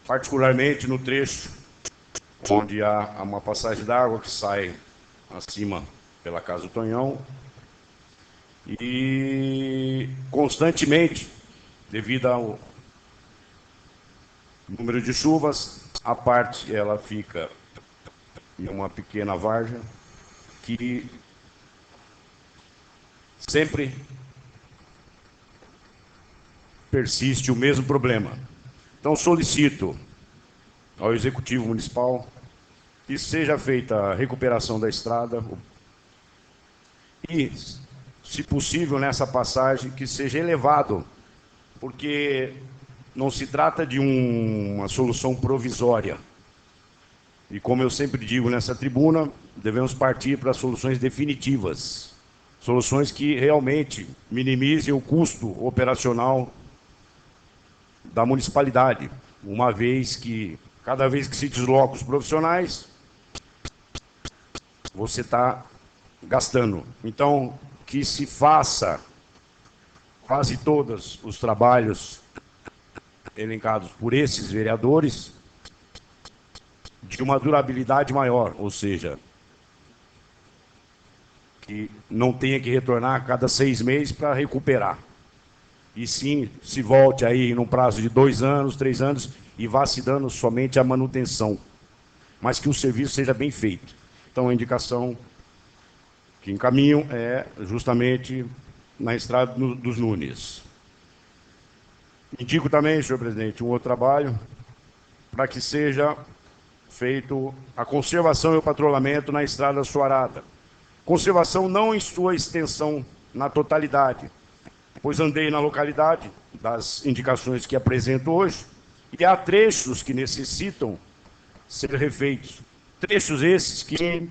particularmente no trecho onde há uma passagem d'água que sai acima pela Casa do Tonhão e constantemente, devido ao número de chuvas, a parte ela fica em uma pequena várzea que sempre persiste o mesmo problema. Então solicito ao Executivo Municipal que seja feita a recuperação da estrada e, se possível, nessa passagem, que seja elevado, porque não se trata de uma solução provisória. E como eu sempre digo nessa tribuna, devemos partir para soluções definitivas, soluções que realmente minimizem o custo operacional da municipalidade, uma vez que, cada vez que se desloca os profissionais, você está gastando. Então, que se faça quase todos os trabalhos elencados por esses vereadores de uma durabilidade maior, ou seja, que não tenha que retornar a cada 6 meses para recuperar. E sim, se volte aí num prazo de 2 anos, 3 anos, e vá se dando somente a manutenção, mas que o serviço seja bem feito. Então, a indicação que encaminham é justamente na Estrada dos Nunes. Indico também, senhor presidente, um outro trabalho para que seja feito a conservação e o patrulhamento na Estrada Suarada. Conservação não em sua extensão na totalidade, pois andei na localidade das indicações que apresento hoje, e há trechos que necessitam ser refeitos. Trechos esses que,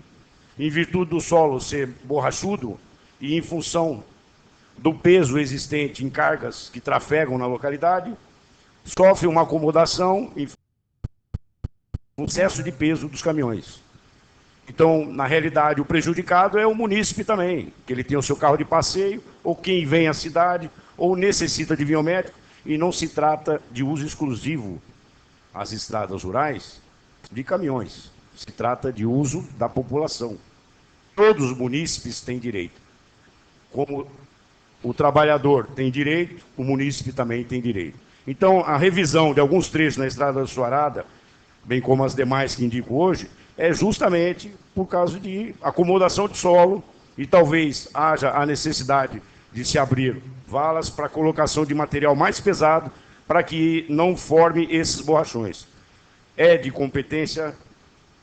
em virtude do solo ser borrachudo e em função do peso existente em cargas que trafegam na localidade, sofre uma acomodação em excesso de peso dos caminhões. Então, na realidade, o prejudicado é o munícipe também, que ele tem o seu carro de passeio, ou quem vem à cidade, ou necessita de biométrico, e não se trata de uso exclusivo às estradas rurais de caminhões. Se trata de uso da população. Todos os munícipes têm direito. Como o trabalhador tem direito, o munícipe também tem direito. Então, a revisão de alguns trechos na Estrada da Suarada, bem como as demais que indico hoje, é justamente por causa de acomodação de solo e talvez haja a necessidade de se abrir valas para colocação de material mais pesado para que não forme esses borrachões. É de competência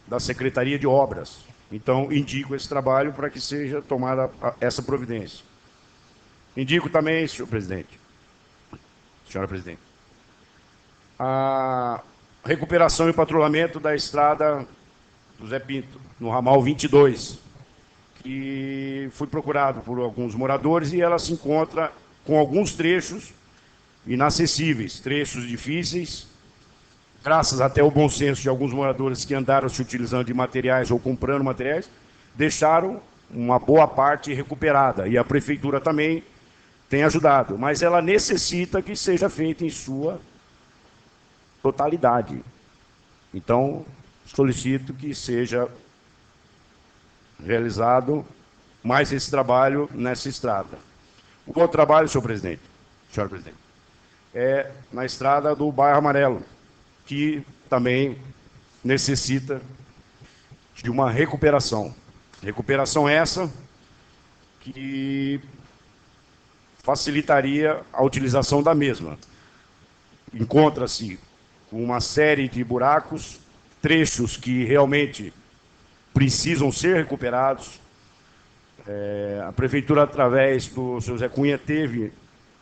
da Secretaria de Obras. Então, indico esse trabalho para que seja tomada essa providência. Indico também, senhora presidente, a recuperação e patrulhamento da estrada do Zé Pinto, no ramal 22, que foi procurado por alguns moradores e ela se encontra com alguns trechos inacessíveis, trechos difíceis, graças até ao bom senso de alguns moradores que andaram se utilizando de materiais ou comprando materiais, deixaram uma boa parte recuperada, e a prefeitura também tem ajudado, mas ela necessita que seja feita em sua totalidade. Então, solicito que seja realizado mais esse trabalho nessa estrada. O outro trabalho, senhora presidente, é na estrada do Bairro Amarelo, que também necessita de uma recuperação. Recuperação essa que facilitaria a utilização da mesma. Encontra-se com uma série de buracos, trechos que realmente precisam ser recuperados. A Prefeitura, através do seu Zé Cunha, teve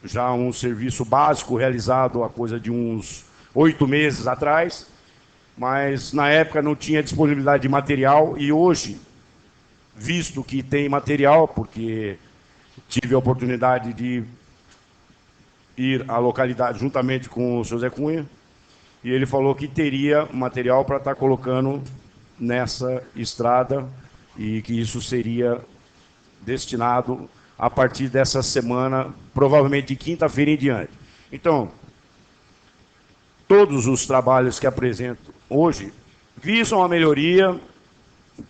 já um serviço básico realizado há coisa de uns 8 meses atrás, mas na época não tinha disponibilidade de material e hoje, visto que tem material, porque tive a oportunidade de ir à localidade juntamente com o seu Zé Cunha, e ele falou que teria material para estar colocando nessa estrada e que isso seria destinado a partir dessa semana, provavelmente de quinta-feira em diante. Então, todos os trabalhos que apresento hoje visam a melhoria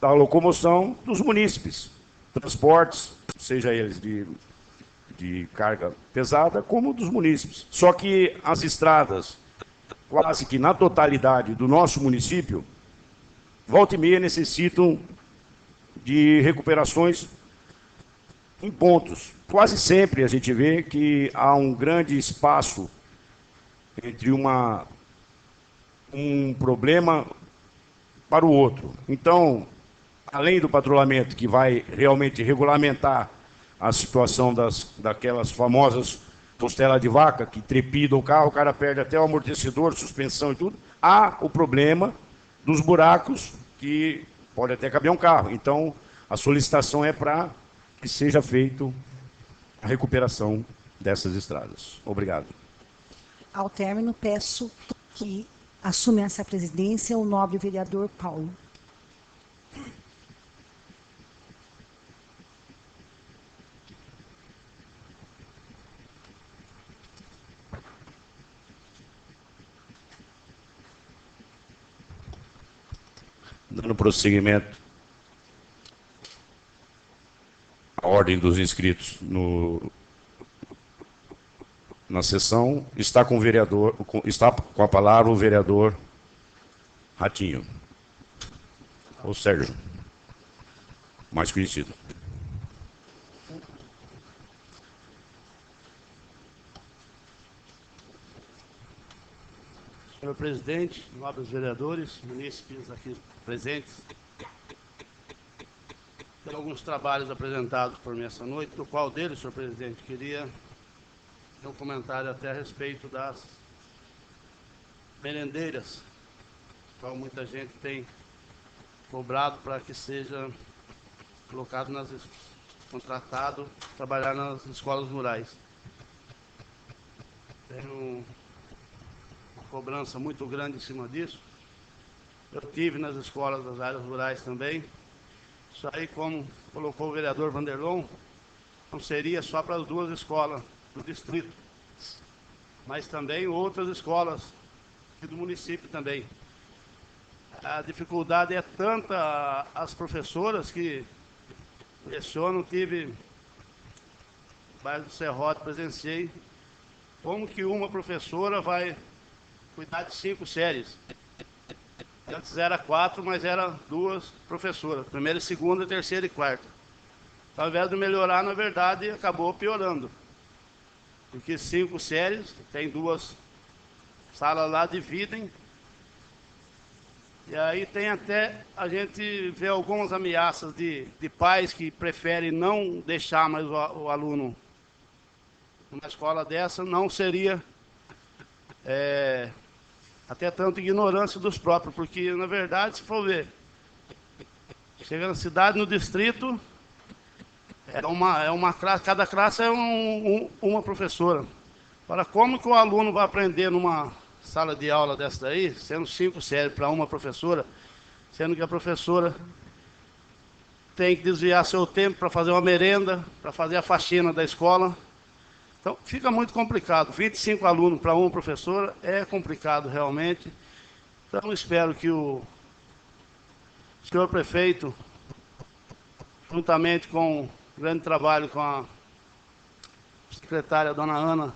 da locomoção dos munícipes, transportes, seja eles de carga pesada, como dos munícipes. Só que as estradas, quase que na totalidade do nosso município, volta e meia necessitam de recuperações em pontos. Quase sempre a gente vê que há um grande espaço entre um problema para o outro. Então, além do patrulhamento que vai realmente regulamentar a situação daquelas famosas costelas de vaca que trepidam o carro, o cara perde até o amortecedor, suspensão e tudo, há o problema dos buracos que pode até caber um carro. Então, a solicitação é para que seja feito a recuperação dessas estradas. Obrigado. Ao término, peço que assuma essa presidência o nobre vereador Paulo. Dando prosseguimento à ordem dos inscritos na sessão, está com a palavra o vereador Ratinho, ou Sérgio, mais conhecido. Senhor presidente, nobres vereadores, munícipes aqui presentes, tem alguns trabalhos apresentados por mim essa noite, no qual deles, senhor presidente, queria ter um comentário até a respeito das merendeiras, qual muita gente tem cobrado para que seja colocado contratado, trabalhar nas escolas rurais. Tenho uma cobrança muito grande em cima disso. Eu tive nas escolas das áreas rurais também. Isso aí, como colocou o vereador Vanderlon, não seria só para as 2 escolas do distrito, mas também outras escolas do município também. A dificuldade é tanta, as professoras que lecionam, tive no bairro do Serrote, presenciei, como que uma professora vai cuidar de 5 séries. Antes era 4, mas era 2 professoras, primeira, segunda, terceira e quarta. Então, ao invés de melhorar, na verdade, acabou piorando. Porque 5 séries, tem 2 salas lá, dividem. E aí tem até, a gente vê algumas ameaças de pais que preferem não deixar mais o aluno numa escola dessa, não seria até tanto ignorância dos próprios, porque, na verdade, se for ver, chega na cidade, no distrito, cada classe é uma professora. Agora, como que o aluno vai aprender numa sala de aula dessa daí, sendo 5 séries para uma professora, sendo que a professora tem que desviar seu tempo para fazer uma merenda, para fazer a faxina da escola. Então, fica muito complicado. 25 alunos para uma professora é complicado, realmente. Então, espero que o senhor prefeito, juntamente com o grande trabalho com a secretária, dona Ana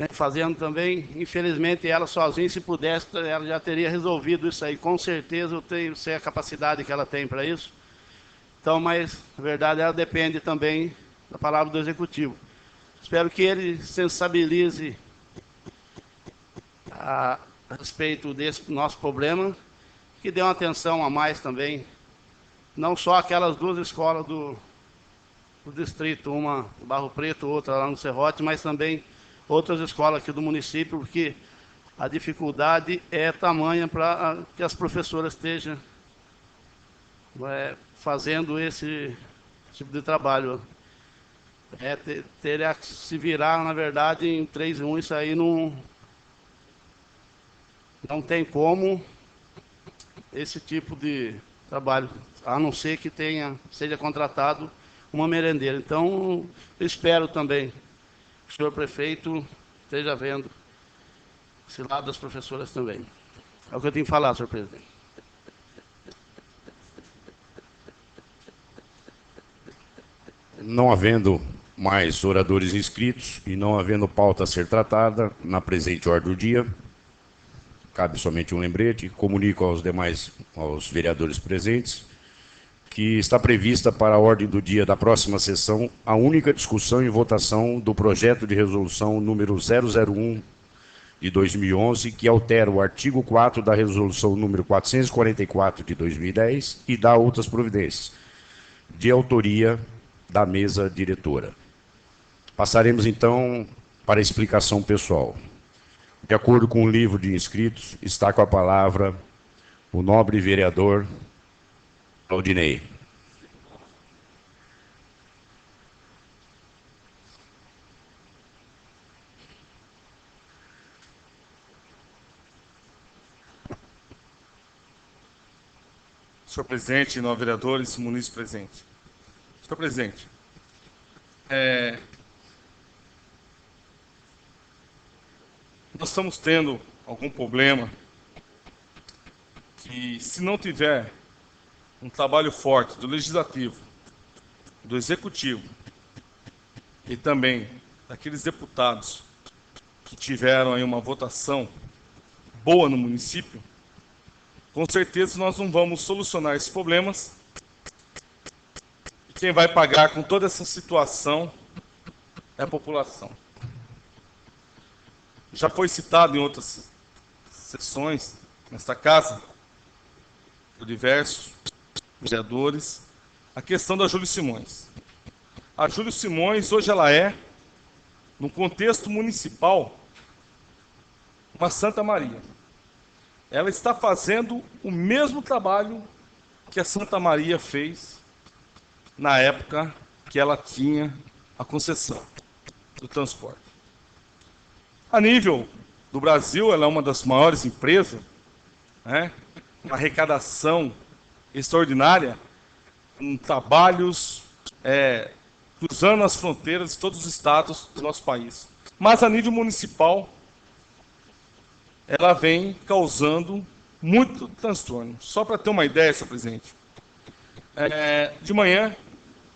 vem fazendo também. Infelizmente, ela sozinha, se pudesse, ela já teria resolvido isso aí. Com certeza, eu sei a capacidade que ela tem para isso. Então, mas, na verdade, ela depende também da palavra do Executivo. Espero que ele sensibilize a respeito desse nosso problema, que dê uma atenção a mais também, não só aquelas duas escolas do distrito, uma no Barro Preto, outra lá no Serrote, mas também outras escolas aqui do município, porque a dificuldade é tamanha para que as professoras estejam fazendo esse tipo de trabalho. Teria que se virar, na verdade, em 3 em 1, isso aí não tem como esse tipo de trabalho, a não ser que seja contratado uma merendeira. Então, eu espero também que o senhor prefeito esteja vendo esse lado das professoras também. É o que eu tenho que falar, senhor presidente. Não havendo mais oradores inscritos e não havendo pauta a ser tratada na presente ordem do dia, cabe somente um lembrete. Comunico aos vereadores presentes, que está prevista para a ordem do dia da próxima sessão a única discussão e votação do projeto de resolução número 001 de 2011, que altera o artigo 4 da resolução número 444 de 2010 e dá outras providências, de autoria da mesa diretora. Passaremos então para a explicação pessoal. De acordo com o livro de inscritos, está com a palavra o nobre vereador Claudinei. Senhor presidente, nove vereadores, munícipes presentes. Senhor presidente, nós estamos tendo algum problema que, se não tiver um trabalho forte do Legislativo, do Executivo e também daqueles deputados que tiveram aí uma votação boa no município, com certeza nós não vamos solucionar esses problemas. E quem vai pagar com toda essa situação é a população. Já foi citado em outras sessões nesta casa, por diversos vereadores, a questão da Júlio Simões. A Júlio Simões, hoje ela é, no contexto municipal, uma Santa Maria. Ela está fazendo o mesmo trabalho que a Santa Maria fez na época que ela tinha a concessão do transporte. A nível do Brasil, ela é uma das maiores empresas, uma arrecadação extraordinária, com trabalhos cruzando as fronteiras de todos os estados do nosso país. Mas a nível municipal, ela vem causando muito transtorno. Só para ter uma ideia, senhor presidente, de manhã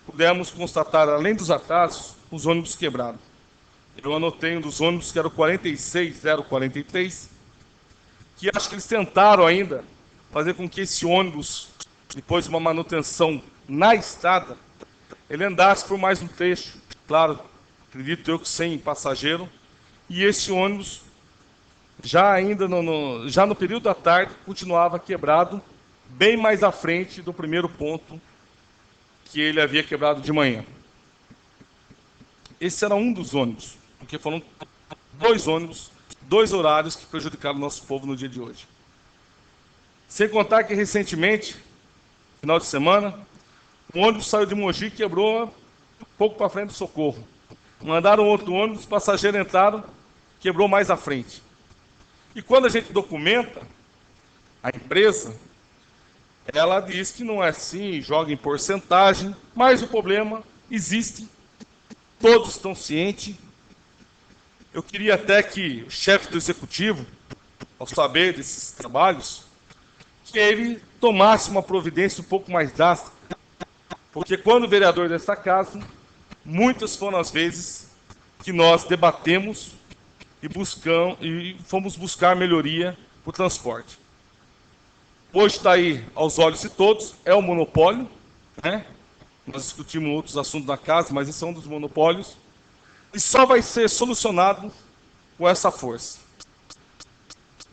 pudemos constatar, além dos atrasos, os ônibus quebrados. Eu anotei um dos ônibus, que era o 46043, que acho que eles tentaram ainda fazer com que esse ônibus, depois de uma manutenção na estrada, ele andasse por mais um trecho, claro, acredito eu que sem passageiro, e esse ônibus, já no período da tarde, continuava quebrado, bem mais à frente do primeiro ponto que ele havia quebrado de manhã. Esse era um dos ônibus, porque foram 2 ônibus, 2 horários que prejudicaram o nosso povo no dia de hoje. Sem contar que recentemente, final de semana, um ônibus saiu de Mogi e quebrou um pouco para frente do Socorro. Mandaram outro ônibus, passageiros entraram, quebrou mais à frente. E quando a gente documenta, a empresa, ela diz que não é assim, joga em porcentagem, mas o problema existe, todos estão cientes. Eu queria até que o chefe do Executivo, ao saber desses trabalhos, que ele tomasse uma providência um pouco mais drástica, porque quando vereador dessa casa, muitas foram as vezes que nós debatemos e e fomos buscar melhoria para o transporte. Hoje está aí aos olhos de todos, é o monopólio, né? Nós discutimos outros assuntos da casa, mas esse é um dos monopólios, e só vai ser solucionado com essa força.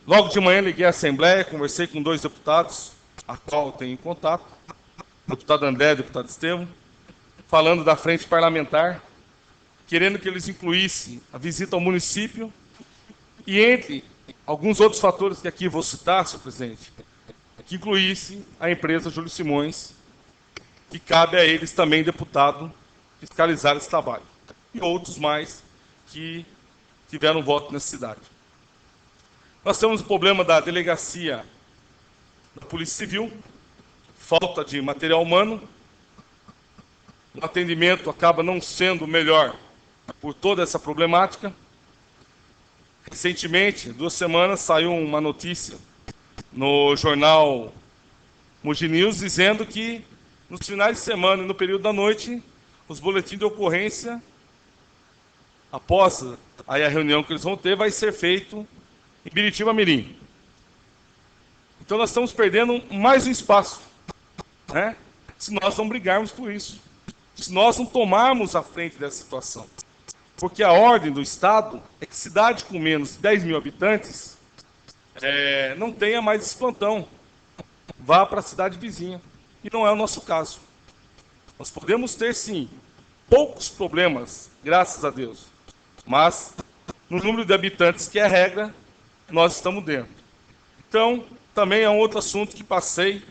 Logo de manhã liguei à Assembleia, conversei com 2 deputados, a qual eu tenho contato, o deputado André e o deputado Estevam, falando da frente parlamentar, querendo que eles incluíssem a visita ao município e, entre alguns outros fatores que aqui vou citar, senhor presidente, que incluísse a empresa Júlio Simões, que cabe a eles também, deputado, fiscalizar esse trabalho. E outros mais que tiveram voto nessa cidade. Nós temos o problema da delegacia da Polícia Civil, falta de material humano, o atendimento acaba não sendo melhor por toda essa problemática. Recentemente, 2 semanas, saiu uma notícia no jornal Mogi News dizendo que nos finais de semana e no período da noite, os boletins de ocorrência, após aí a reunião que eles vão ter, vai ser feito em Biritiba Mirim. Então nós estamos perdendo mais um espaço, né? Se nós não brigarmos por isso, se nós não tomarmos a frente dessa situação. Porque a ordem do Estado é que cidade com menos de 10 mil habitantes não tenha mais esse plantão, vá para a cidade vizinha. E não é o nosso caso. Nós podemos ter, sim, poucos problemas, graças a Deus, mas no número de habitantes, que é a regra, nós estamos dentro. Então, também é um outro assunto que passei,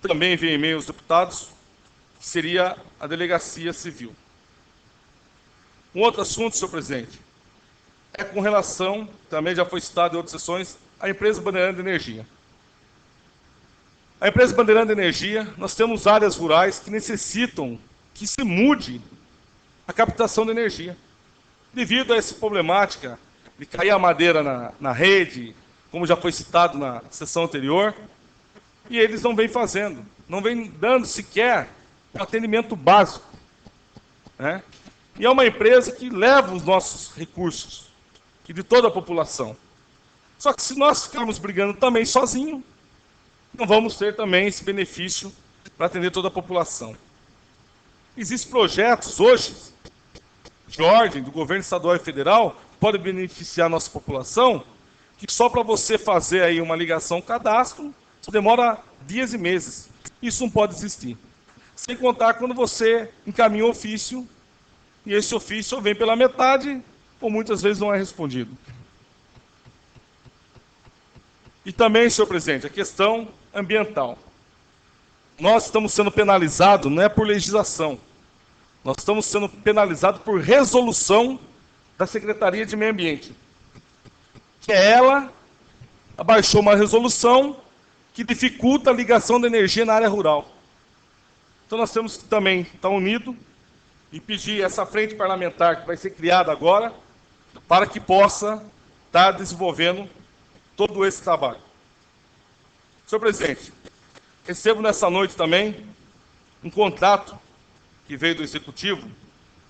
também enviei e-mail aos deputados, que seria a delegacia civil. Um outro assunto, senhor presidente, é com relação, também já foi citado em outras sessões, à empresa Bandeirante de Energia. A empresa Bandeirante de Energia, nós temos áreas rurais que necessitam que se mude a captação de energia. Devido a essa problemática de cair a madeira na rede, como já foi citado na sessão anterior, e eles não vêm fazendo, não vêm dando sequer um atendimento básico, né? E é uma empresa que leva os nossos recursos, e de toda a população. Só que se nós ficarmos brigando também sozinhos, não vamos ter também esse benefício para atender toda a população. Existem projetos hoje, de ordem do governo estadual e federal, que podem beneficiar a nossa população, que só para você fazer aí uma ligação, cadastro, demora dias e meses. Isso não pode existir. Sem contar quando você encaminha um ofício, e esse ofício vem pela metade, ou muitas vezes não é respondido. E também, senhor presidente, a questão ambiental. Nós estamos sendo penalizados, não é por legislação, nós estamos sendo penalizados por resolução da Secretaria de Meio Ambiente. Que ela abaixou uma resolução que dificulta a ligação da energia na área rural. Então nós temos que também estar unidos e pedir essa frente parlamentar que vai ser criada agora, para que possa estar desenvolvendo todo esse trabalho. Senhor presidente, recebo nessa noite também um contrato que veio do Executivo,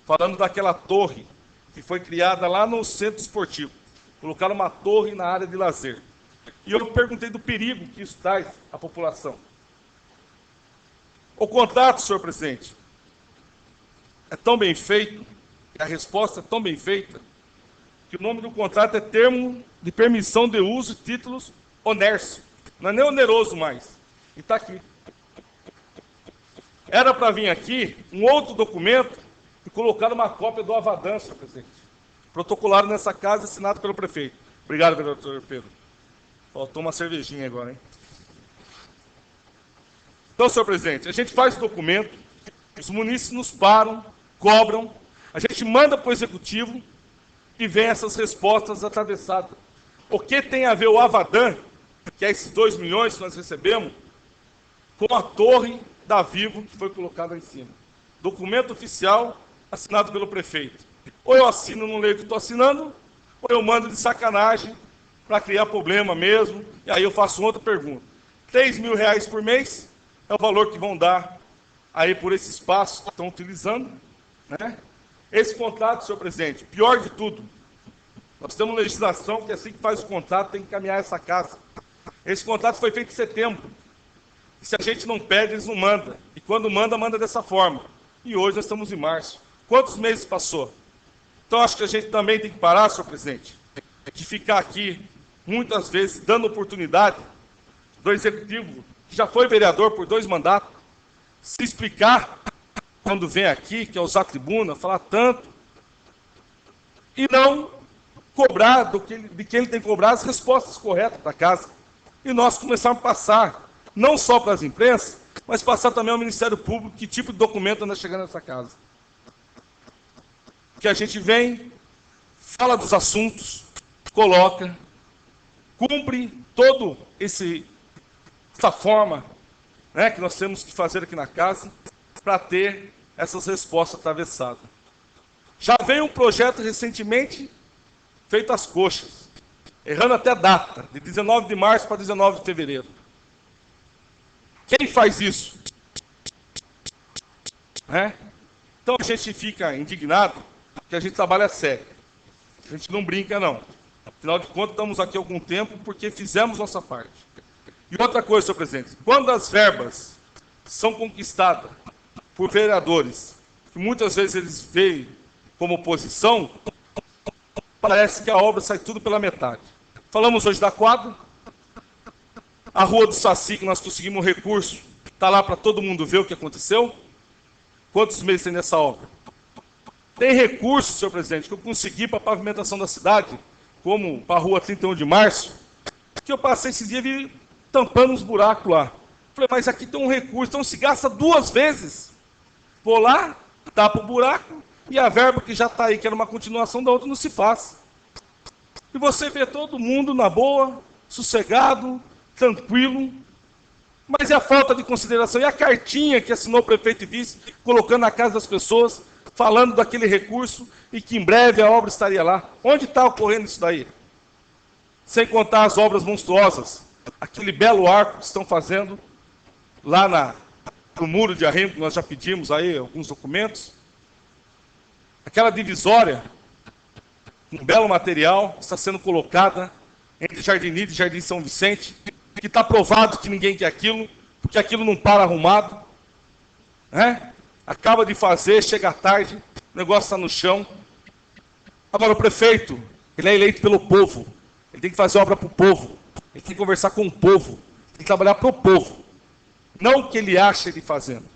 falando daquela torre que foi criada lá no Centro Esportivo. Colocaram uma torre na área de lazer. E eu perguntei do perigo que isso traz à população. O contrato, senhor presidente, é tão bem feito, a resposta é tão bem feita, que o nome do contrato é Termo de Permissão de Uso de Títulos Onércio. Não é nem oneroso mais. E está aqui. Era para vir aqui um outro documento e colocar uma cópia do Avadan, senhor presidente. Protocolado nessa casa e assinado pelo prefeito. Obrigado, vereador Pedro. Faltou uma cervejinha agora, hein? Então, senhor presidente, a gente faz o documento, os munícipes nos param, cobram, a gente manda para o Executivo e vem essas respostas atravessadas. O que tem a ver o Avadan, que é esses 2 milhões que nós recebemos, com a torre da Vivo que foi colocada em cima? Documento oficial assinado pelo prefeito. Ou eu assino, não leio o que estou assinando, ou eu mando de sacanagem para criar problema mesmo, e aí eu faço outra pergunta. R$3.000 por mês é o valor que vão dar aí por esse espaço que estão utilizando, né? Esse contrato, senhor presidente, pior de tudo, Nós temos legislação que assim que faz o contrato tem que encaminhar essa casa. Esse contrato foi feito em setembro. E se a gente não pede, eles não mandam. E quando manda, manda dessa forma. E hoje nós estamos em março. Quantos meses passou? Então acho que a gente também tem que parar, senhor presidente, de ficar aqui, muitas vezes, dando oportunidade do executivo, que já foi vereador por 2 mandatos, se explicar quando vem aqui, que é usar a tribuna, falar tanto, e não cobrar de quem ele tem que cobrar as respostas corretas da casa. E nós começarmos a passar, não só para as imprensas, mas passar também ao Ministério Público que tipo de documento anda chegando nessa casa. Que a gente vem, fala dos assuntos, coloca, cumpre todo essa forma, né, que nós temos que fazer aqui na casa para ter essas respostas atravessadas. Já veio um projeto recentemente feito às coxas, errando até data, de 19 de março para 19 de fevereiro. Quem faz isso? Então a gente fica indignado que a gente trabalha sério. A gente não brinca, não. Afinal de contas, estamos aqui há algum tempo porque fizemos nossa parte. E outra coisa, senhor presidente, quando as verbas são conquistadas por vereadores, que muitas vezes eles veem como oposição, parece que a obra sai tudo pela metade. Falamos hoje da quadra, a Rua do Saci, que nós conseguimos um recurso, está lá para todo mundo ver o que aconteceu. Quantos meses tem nessa obra? Tem recurso, senhor presidente, que eu consegui para a pavimentação da cidade, como para a Rua 31 de Março, que eu passei esse dia e vi tampando uns buracos lá. Falei, mas aqui tem um recurso, então se gasta 2 vezes. Vou lá, tapa o buraco, e a verba que já está aí, que era uma continuação da outra, não se faz. E você vê todo mundo na boa, sossegado, tranquilo, mas é a falta de consideração. E a cartinha que assinou o prefeito e vice, colocando na casa das pessoas, falando daquele recurso, e que em breve a obra estaria lá. Onde está ocorrendo isso daí? Sem contar as obras monstruosas, aquele belo arco que estão fazendo lá no muro de arrimo, que nós já pedimos aí alguns documentos. Aquela divisória, um belo material, está sendo colocada entre Jardim Nido e Jardim São Vicente, que está provado que ninguém quer aquilo, porque aquilo não para arrumado. Acaba de fazer, chega tarde, o negócio está no chão. Agora o prefeito, ele é eleito pelo povo, ele tem que fazer obra para o povo, ele tem que conversar com o povo, tem que trabalhar para o povo, não o que ele acha ele fazendo.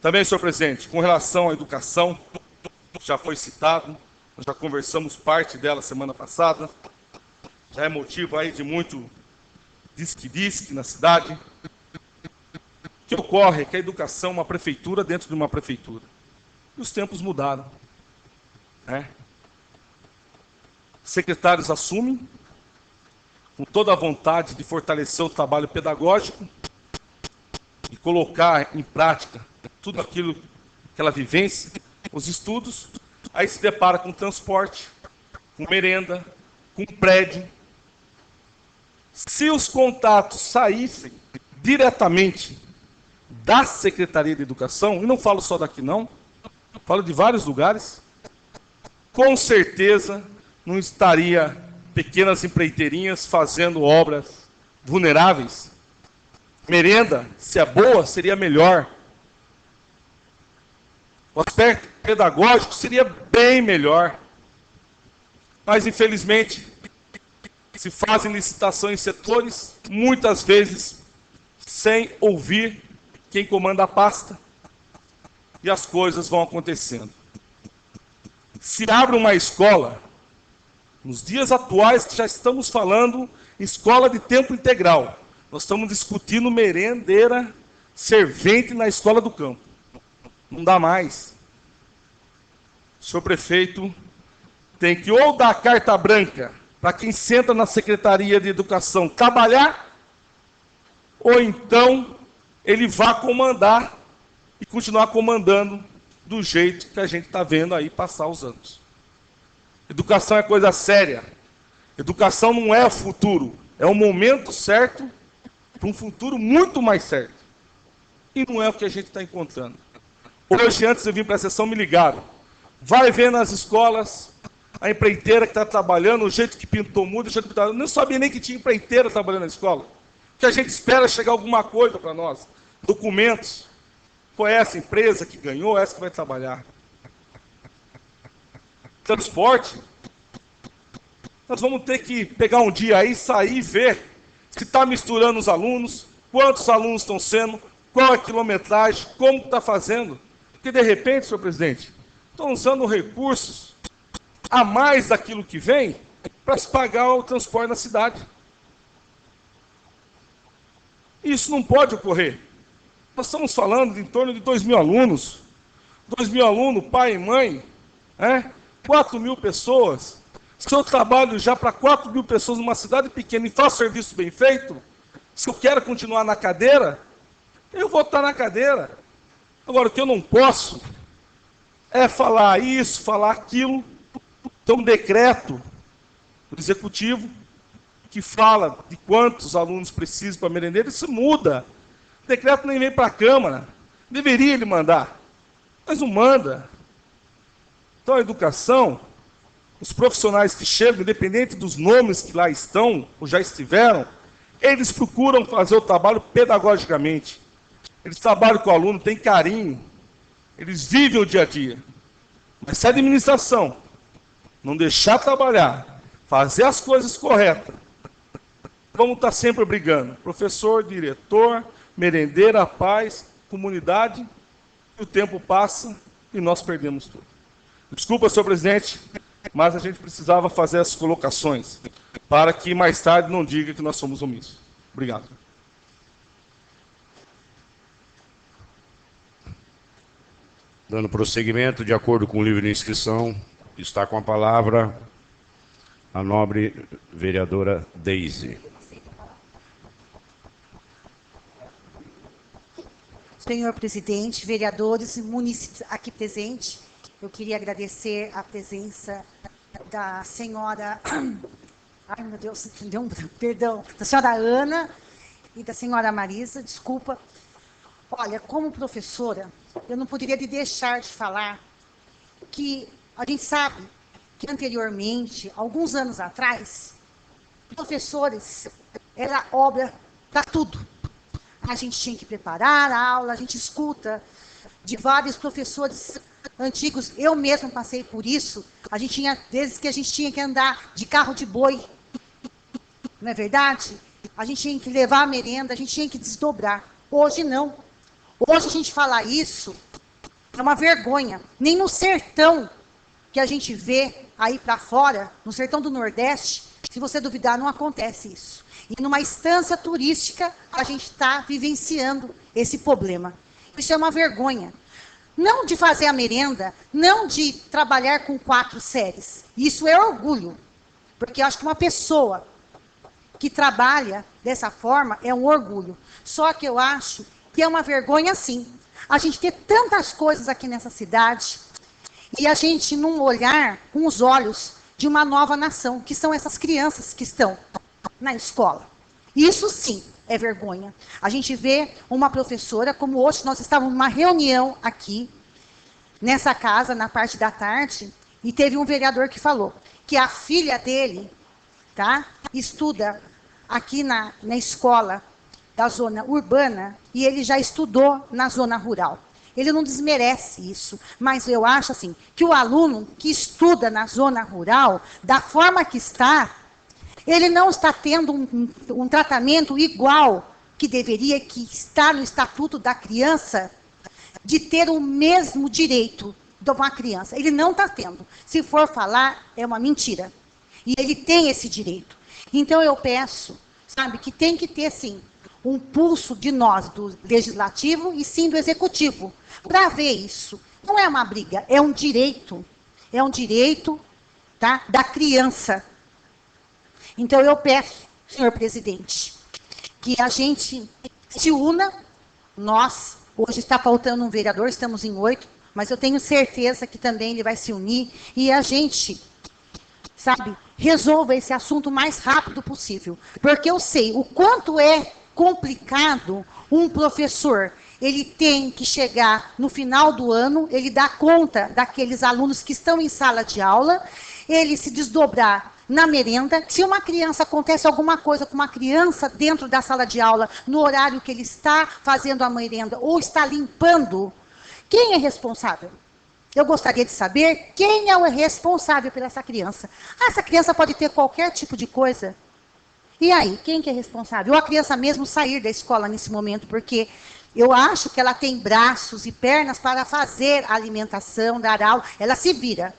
Também, senhor presidente, com relação à educação, já foi citado, nós já conversamos parte dela semana passada, já é motivo aí de muito disque na cidade. O que ocorre é que a educação é uma prefeitura dentro de uma prefeitura. E os tempos mudaram. Secretários assumem, com toda a vontade de fortalecer o trabalho pedagógico e colocar em prática tudo aquilo, aquela vivência, os estudos, aí se depara com transporte, com merenda, com prédio. Se os contatos saíssem diretamente da Secretaria de Educação, e não falo só daqui não, falo de vários lugares, com certeza não estaria pequenas empreiteirinhas fazendo obras vulneráveis. Merenda, se é boa, seria melhor. O aspecto pedagógico seria bem melhor. Mas, infelizmente, se fazem licitações em setores, muitas vezes, sem ouvir quem comanda a pasta, e as coisas vão acontecendo. Se abre uma escola, nos dias atuais que já estamos falando escola de tempo integral, nós estamos discutindo merendeira, servente na escola do campo. Não dá mais. O senhor prefeito tem que ou dar carta branca para quem senta na Secretaria de Educação trabalhar, ou então ele vá comandar e continuar comandando do jeito que a gente está vendo aí passar os anos. Educação é coisa séria. Educação não é o futuro, é o momento certo para um futuro muito mais certo. E não é o que a gente está encontrando. Hoje, antes de eu vir para a sessão, me ligaram. vai ver nas escolas a empreiteira que está trabalhando, o jeito que pintou muda, o jeito que está... Não sabia nem que tinha empreiteira trabalhando na escola. Que a gente espera chegar alguma coisa para nós. Documentos. Foi essa empresa que ganhou, essa que vai trabalhar. Transporte. Nós vamos ter que pegar um dia aí, sair e ver se está misturando os alunos, quantos alunos estão sendo, qual é a quilometragem, como está fazendo. Porque, de repente, senhor presidente, estão usando recursos a mais daquilo que vem para se pagar o transporte na cidade. Isso não pode ocorrer. Nós estamos falando de em torno de 2.000 alunos. 2.000 alunos, pai e mãe, 4.000 pessoas. Se eu trabalho já para 4.000 pessoas numa cidade pequena e faço serviço bem feito, se eu quero continuar na cadeira, eu vou estar na cadeira. Agora, o que eu não posso é falar isso, falar aquilo. Tem um decreto do executivo que fala de quantos alunos precisam para merendeira, isso muda. O decreto nem vem para a Câmara. Deveria ele mandar, mas não manda. Então, a educação, os profissionais que chegam, independente dos nomes que lá estão, ou já estiveram, eles procuram fazer o trabalho pedagogicamente. Eles trabalham com o aluno, têm carinho. Eles vivem o dia a dia. Mas se a administração não deixar trabalhar, fazer as coisas corretas, vamos estar sempre brigando. Professor, diretor, merendeira, pais, comunidade, e o tempo passa e nós perdemos tudo. Desculpa, senhor presidente, mas a gente precisava fazer as colocações para que mais tarde não diga que nós somos omissos. Obrigado. Dando prosseguimento, de acordo com o livro de inscrição, está com a palavra a nobre vereadora Deise. Senhor presidente, vereadores e munícipes aqui presentes, eu queria agradecer a presença da senhora... Ai, meu Deus, perdão, da senhora Ana e da senhora Marisa, desculpa. Olha, como professora, eu não poderia deixar de falar que a gente sabe que anteriormente, alguns anos atrás, professores era obra para tudo. A gente tinha que preparar a aula, a gente escuta de vários professores antigos. Eu mesmo passei por isso. A gente tinha vezes que a gente tinha que andar de carro de boi. Não é verdade? A gente tinha que levar a merenda, a gente tinha que desdobrar. Hoje não. Hoje a gente falar isso é uma vergonha. Nem no sertão que a gente vê aí para fora, no sertão do Nordeste, se você duvidar, não acontece isso. E numa instância turística, a gente está vivenciando esse problema. Isso é uma vergonha. Não de fazer a merenda, não de trabalhar com 4 séries. Isso é orgulho. Porque eu acho que uma pessoa que trabalha dessa forma é um orgulho. Só que eu acho que é uma vergonha, sim. A gente ter tantas coisas aqui nessa cidade e a gente não olhar com os olhos de uma nova nação, que são essas crianças que estão na escola. Isso, sim, é vergonha. A gente vê uma professora, como hoje nós estávamos numa reunião aqui, nessa casa, na parte da tarde, e teve um vereador que falou que a filha dele, tá, estuda aqui na escola da zona urbana, e ele já estudou na zona rural. Ele não desmerece isso, mas eu acho assim, que o aluno que estuda na zona rural, da forma que está, ele não está tendo um tratamento igual que deveria, que está no Estatuto da Criança, de ter o mesmo direito de uma criança. Ele não está tendo. Se for falar, é uma mentira. E ele tem esse direito. Então eu peço, sabe, que tem que ter, sim, um pulso de nós, do legislativo e sim do executivo, para ver isso. Não é uma briga, é um direito. É um direito, tá, da criança. Então eu peço, senhor presidente, que a gente se una, nós, hoje está faltando um vereador, estamos em 8, mas eu tenho certeza que também ele vai se unir e a gente, sabe, resolva esse assunto o mais rápido possível. Porque eu sei o quanto é complicado um professor ele tem que chegar no final do ano, ele dá conta daqueles alunos que estão em sala de aula, ele se desdobrar na merenda. Se uma criança, acontece alguma coisa com uma criança dentro da sala de aula, no horário que ele está fazendo a merenda, ou está limpando, quem é responsável? Eu gostaria de saber quem é o responsável por essa criança. Essa criança pode ter qualquer tipo de coisa. E aí, quem que é responsável? Ou a criança mesmo sair da escola nesse momento, porque eu acho que ela tem braços e pernas para fazer a alimentação, dar aula, ela se vira.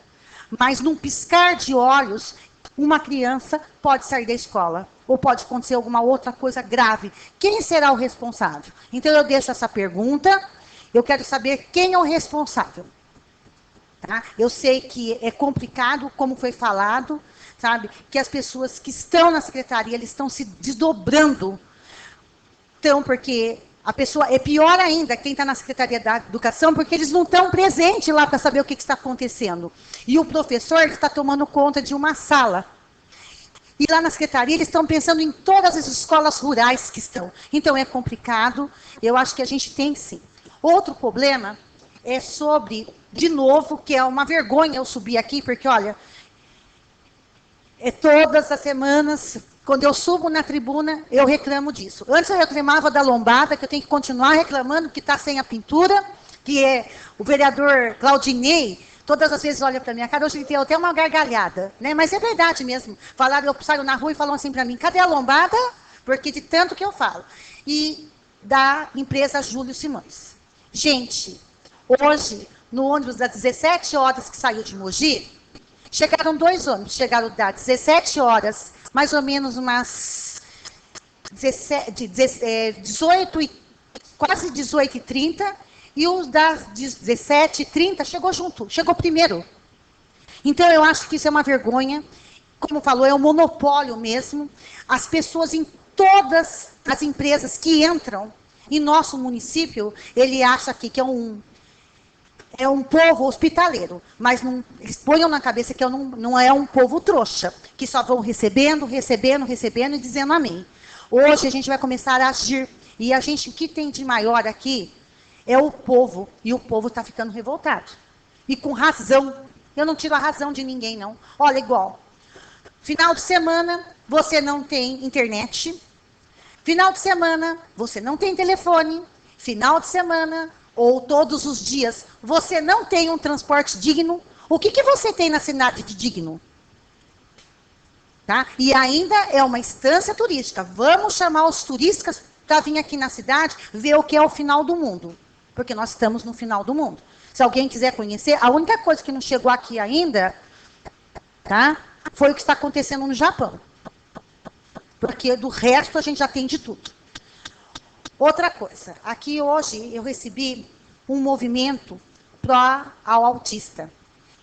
Mas num piscar de olhos, uma criança pode sair da escola. Ou pode acontecer alguma outra coisa grave. Quem será o responsável? Então eu deixo essa pergunta, eu quero saber quem é o responsável. Tá? Eu sei que é complicado, como foi falado, sabe? Que as pessoas que estão na secretaria, eles estão se desdobrando. Então, porque a pessoa, é pior ainda quem está na Secretaria da Educação, porque eles não estão presentes lá para saber o que está acontecendo. E o professor está tomando conta de uma sala. E lá na Secretaria eles estão pensando em todas as escolas rurais que estão. Então é complicado, eu acho que a gente tem sim. Outro problema é sobre, de novo, que é uma vergonha eu subir aqui, porque olha, todas as semanas, quando eu subo na tribuna, eu reclamo disso. Antes eu reclamava da lombada, que eu tenho que continuar reclamando que está sem a pintura, que é o vereador Claudinei, todas as vezes olha para minha cara, hoje ele tem até uma gargalhada, né? Mas é verdade mesmo. Falaram, eu saio na rua e falam assim para mim, cadê a lombada? Porque de tanto que eu falo. E da empresa Júlio Simões. Gente, hoje, no ônibus das 17 horas que saiu de Mogi, chegaram 2 ônibus, chegaram das 17 horas, mais ou menos umas 18 quase 18h30, e os das 17h30 chegou junto, chegou primeiro. Então eu acho que isso é uma vergonha, como falou, é um monopólio mesmo. As pessoas em todas as empresas que entram em nosso município, ele acha aqui que é um povo hospitaleiro, mas não, eles ponham na cabeça que não é um povo trouxa, que só vão recebendo e dizendo amém. Hoje a gente vai começar a agir, e a gente, o que tem de maior aqui é o povo, e o povo está ficando revoltado. E com razão, eu não tiro a razão de ninguém, não. Olha, igual, final de semana você não tem internet, final de semana você não tem telefone, final de semana ou todos os dias, você não tem um transporte digno. O que você tem na cidade de digno? Tá? E ainda é uma instância turística. Vamos chamar os turistas para vir aqui na cidade ver o que é o final do mundo. Porque nós estamos no final do mundo. Se alguém quiser conhecer, a única coisa que não chegou aqui ainda, tá? Foi o que está acontecendo no Japão. Porque do resto a gente já tem de tudo. Outra coisa, aqui hoje eu recebi um movimento pró ao autista,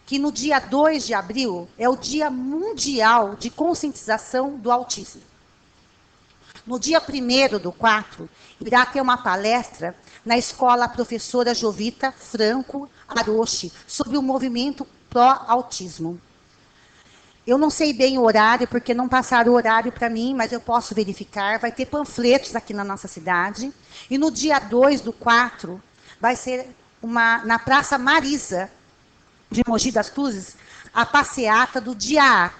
que no dia 2 de abril é o Dia Mundial de Conscientização do Autismo. No dia 1º/4, irá ter uma palestra na escola professora Jovita Franco Aroshi, sobre o movimento pró-autismo. Eu não sei bem o horário, porque não passaram o horário para mim, mas eu posso verificar. Vai ter panfletos aqui na nossa cidade. E no dia 2/4, vai ser na Praça Marisa, de Mogi das Cruzes, a passeata do Dia A,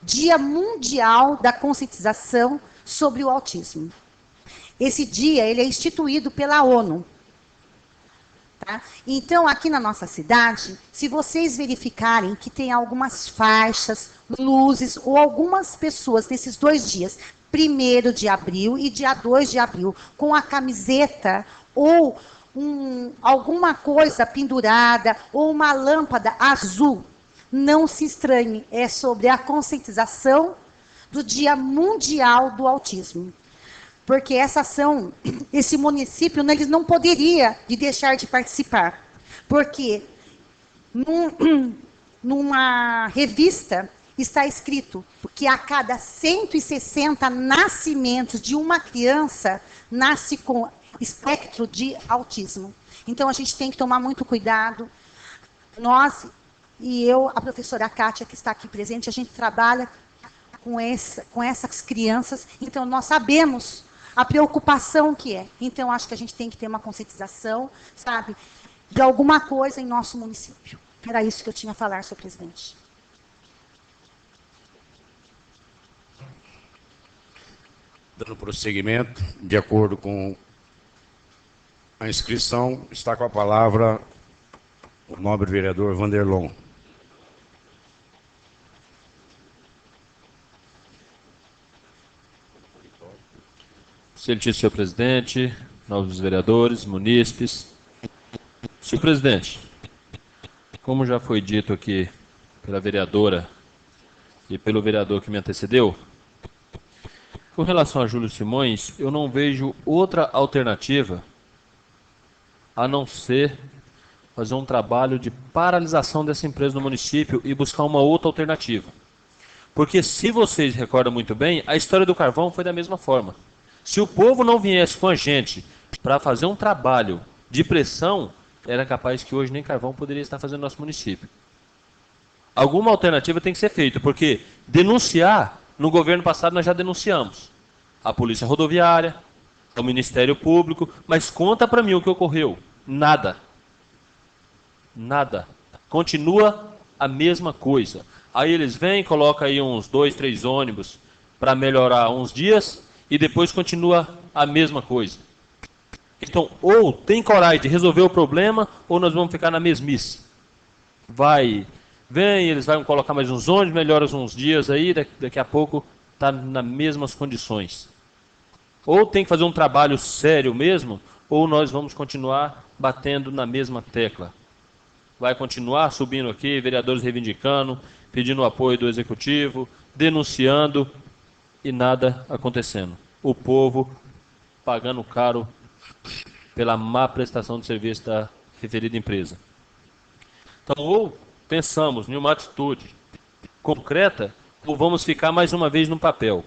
Dia Mundial da Conscientização sobre o Autismo. Esse dia ele é instituído pela ONU. Tá? Então, aqui na nossa cidade, se vocês verificarem que tem algumas faixas, luzes, ou algumas pessoas nesses 2 dias, 1º de abril e dia 2 de abril, com a camiseta ou alguma coisa pendurada, ou uma lâmpada azul, não se estranhe, é sobre a conscientização do Dia Mundial do Autismo. Porque essa ação, esse município, eles não poderia deixar de participar. Porque numa revista está escrito que a cada 160 nascimentos de uma criança, nasce com espectro de autismo. Então, a gente tem que tomar muito cuidado. Nós, e eu, a professora Kátia, que está aqui presente, a gente trabalha com essas crianças. Então, nós sabemos a preocupação que é. Então, acho que a gente tem que ter uma conscientização, sabe, de alguma coisa em nosso município. Era isso que eu tinha a falar, senhor presidente. Dando prosseguimento, de acordo com a inscrição, está com a palavra o nobre vereador Vanderlon. Excelentíssimo senhor presidente, novos vereadores, munícipes. Senhor presidente, como já foi dito aqui pela vereadora e pelo vereador que me antecedeu, com relação a Júlio Simões, eu não vejo outra alternativa a não ser fazer um trabalho de paralisação dessa empresa no município e buscar uma outra alternativa. Porque, se vocês recordam muito bem, a história do carvão foi da mesma forma. Se o povo não viesse com a gente para fazer um trabalho de pressão, era capaz que hoje nem carvão poderia estar fazendo no nosso município. Alguma alternativa tem que ser feita, porque denunciar, no governo passado nós já denunciamos. A Polícia Rodoviária, o Ministério Público, mas conta para mim o que ocorreu. Nada. Nada. Continua a mesma coisa. Aí eles vêm, colocam aí uns 2, 3 ônibus para melhorar uns dias e depois continua a mesma coisa. Então, ou tem coragem de resolver o problema, ou nós vamos ficar na mesmice. Vem, eles vão colocar mais uns ônibus, melhora uns dias aí, daqui a pouco está nas mesmas condições. Ou tem que fazer um trabalho sério mesmo, ou nós vamos continuar batendo na mesma tecla. Vai continuar subindo aqui, vereadores reivindicando, pedindo o apoio do executivo, denunciando e nada acontecendo. O povo pagando caro pela má prestação de serviço da referida empresa. Então, ou pensamos em uma atitude concreta, ou vamos ficar mais uma vez no papel.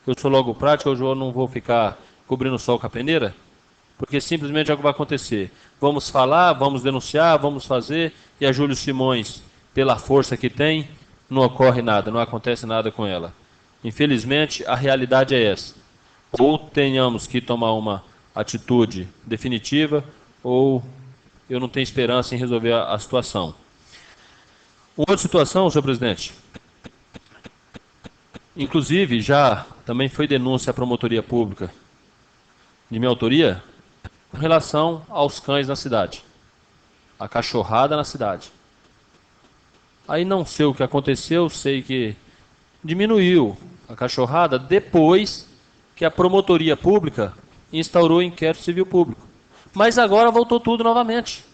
Eu sou logo prático, hoje eu não vou ficar cobrindo o sol com a peneira, porque simplesmente é o que vai acontecer. Vamos falar, vamos denunciar, vamos fazer, e a Júlio Simões, pela força que tem, não ocorre nada, não acontece nada com ela. Infelizmente, a realidade é essa. Ou tenhamos que tomar uma atitude definitiva, ou eu não tenho esperança em resolver a situação. Uma outra situação, senhor presidente, inclusive já também foi denúncia à promotoria pública de minha autoria com relação aos cães na cidade, a cachorrada na cidade. Aí não sei o que aconteceu, sei que diminuiu a cachorrada depois que a promotoria pública instaurou o inquérito civil público. Mas agora voltou tudo novamente.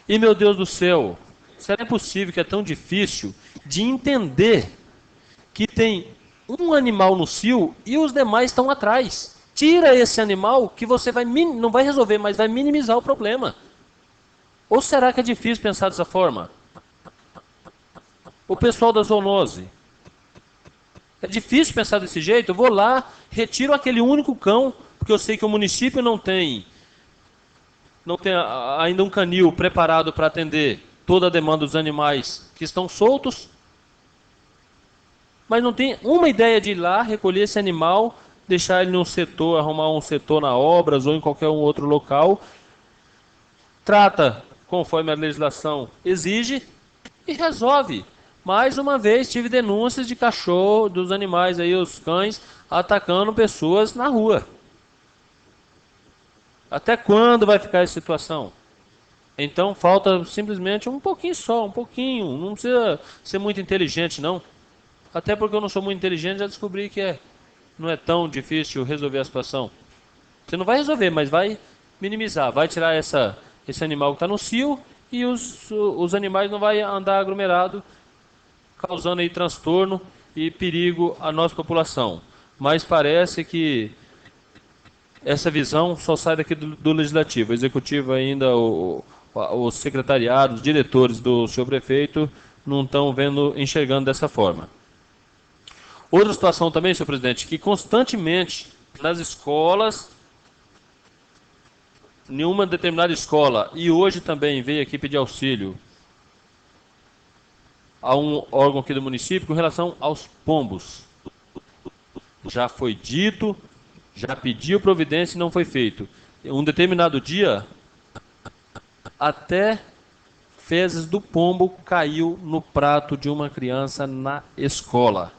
E, meu Deus do céu, será possível que é tão difícil de entender que tem um animal no cio e os demais estão atrás? Tira esse animal que você não vai resolver, mas vai minimizar o problema. Ou será que é difícil pensar dessa forma? O pessoal da zoonose. É difícil pensar desse jeito? Eu vou lá, retiro aquele único cão, porque eu sei que o município não tem ainda um canil preparado para atender toda a demanda dos animais que estão soltos, mas não tem uma ideia de ir lá, recolher esse animal, deixar ele num setor, arrumar um setor na obras ou em qualquer um outro local, trata conforme a legislação exige e resolve. Mais uma vez tive denúncias de cachorro, dos animais aí, os cães, atacando pessoas na rua. Até quando vai ficar essa situação? Então falta simplesmente um pouquinho só, um pouquinho. Não precisa ser muito inteligente, não. Até porque eu não sou muito inteligente, já descobri que não é tão difícil resolver a situação. Você não vai resolver, mas vai minimizar. Vai tirar esse animal que está no cio e os animais não vão andar aglomerados, causando aí transtorno e perigo à nossa população. Mas parece que essa visão só sai daqui do Legislativo. O Executivo ainda, os secretariados, os diretores do senhor prefeito não estão enxergando dessa forma. Outra situação também, senhor presidente, que constantemente nas escolas, em uma determinada escola, e hoje também veio aqui pedir auxílio a um órgão aqui do município com relação aos pombos. Já foi dito Já pediu providência e não foi feito. Um determinado dia, até fezes do pombo caiu no prato de uma criança na escola.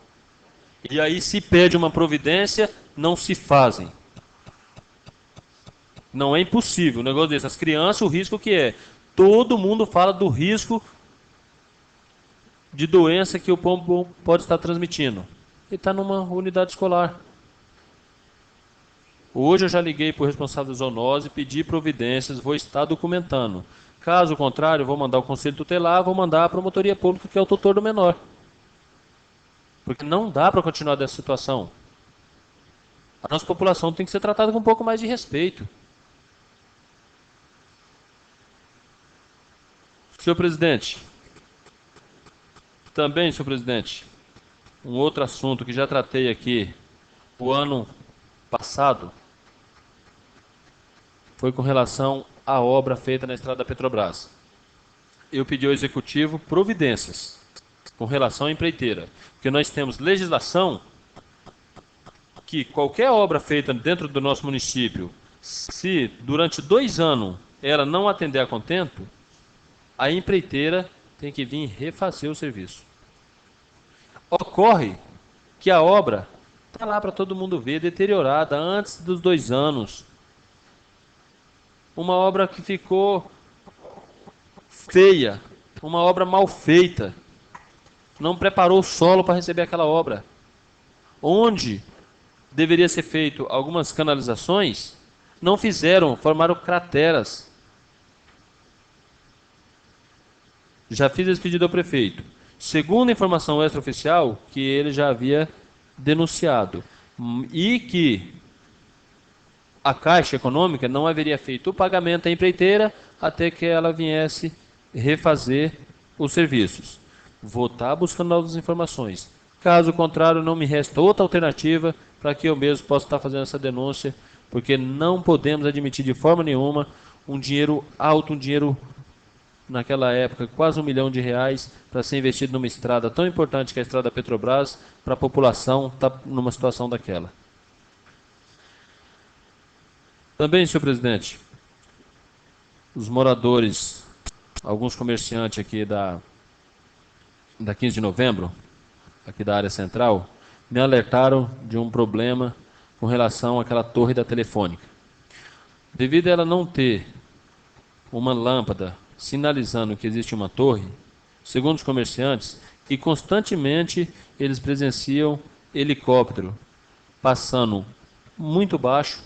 E aí se pede uma providência, não se fazem. Não é impossível um negócio desse. As crianças, o risco que é? Todo mundo fala do risco de doença que o pombo pode estar transmitindo. Ele está numa unidade escolar. Hoje eu já liguei para o responsável da zoonose, pedi providências, vou estar documentando. Caso contrário, vou mandar o conselho tutelar, vou mandar a promotoria pública, que é o tutor do menor. Porque não dá para continuar dessa situação. A nossa população tem que ser tratada com um pouco mais de respeito. Senhor presidente, também, senhor presidente, um outro assunto que já tratei aqui o ano passado foi com relação à obra feita na estrada da Petrobras. Eu pedi ao executivo providências com relação à empreiteira, porque nós temos legislação que qualquer obra feita dentro do nosso município, se durante 2 anos ela não atender a contento, a empreiteira tem que vir refazer o serviço. Ocorre que a obra está lá para todo mundo ver, deteriorada antes dos 2 anos. Uma obra que ficou feia, uma obra mal feita. Não preparou o solo para receber aquela obra. Onde deveria ser feito algumas canalizações, não fizeram, formaram crateras. Já fiz esse pedido ao prefeito. Segundo a informação extraoficial, que ele já havia denunciado. E que a Caixa Econômica não haveria feito o pagamento à empreiteira até que ela viesse refazer os serviços. Vou estar buscando novas informações. Caso contrário, não me resta outra alternativa para que eu mesmo possa estar fazendo essa denúncia, porque não podemos admitir de forma nenhuma um dinheiro alto, um dinheiro, naquela época, quase R$1 milhão para ser investido numa estrada tão importante que é a estrada Petrobras, para a população estar numa situação daquela. Também, senhor presidente, os moradores, alguns comerciantes aqui da 15 de novembro, aqui da área central, me alertaram de um problema com relação àquela torre da Telefônica. Devido a ela não ter uma lâmpada sinalizando que existe uma torre, segundo os comerciantes, e constantemente eles presenciam helicóptero passando muito baixo,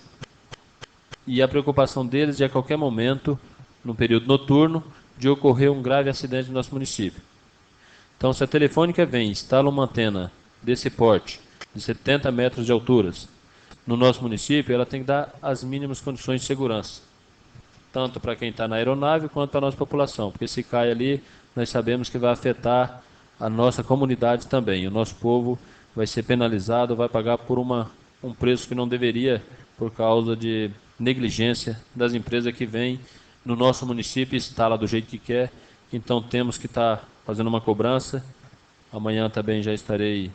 e a preocupação deles é de a qualquer momento, no período noturno, de ocorrer um grave acidente no nosso município. Então, se a Telefônica vem e instala uma antena desse porte, de 70 metros de altura, no nosso município, ela tem que dar as mínimas condições de segurança, tanto para quem está na aeronave quanto para a nossa população, porque se cai ali, nós sabemos que vai afetar a nossa comunidade também. O nosso povo vai ser penalizado, vai pagar por um preço que não deveria, por causa de negligência das empresas que vêm no nosso município e instala do jeito que quer. Então temos que estar fazendo uma cobrança. Amanhã também já estarei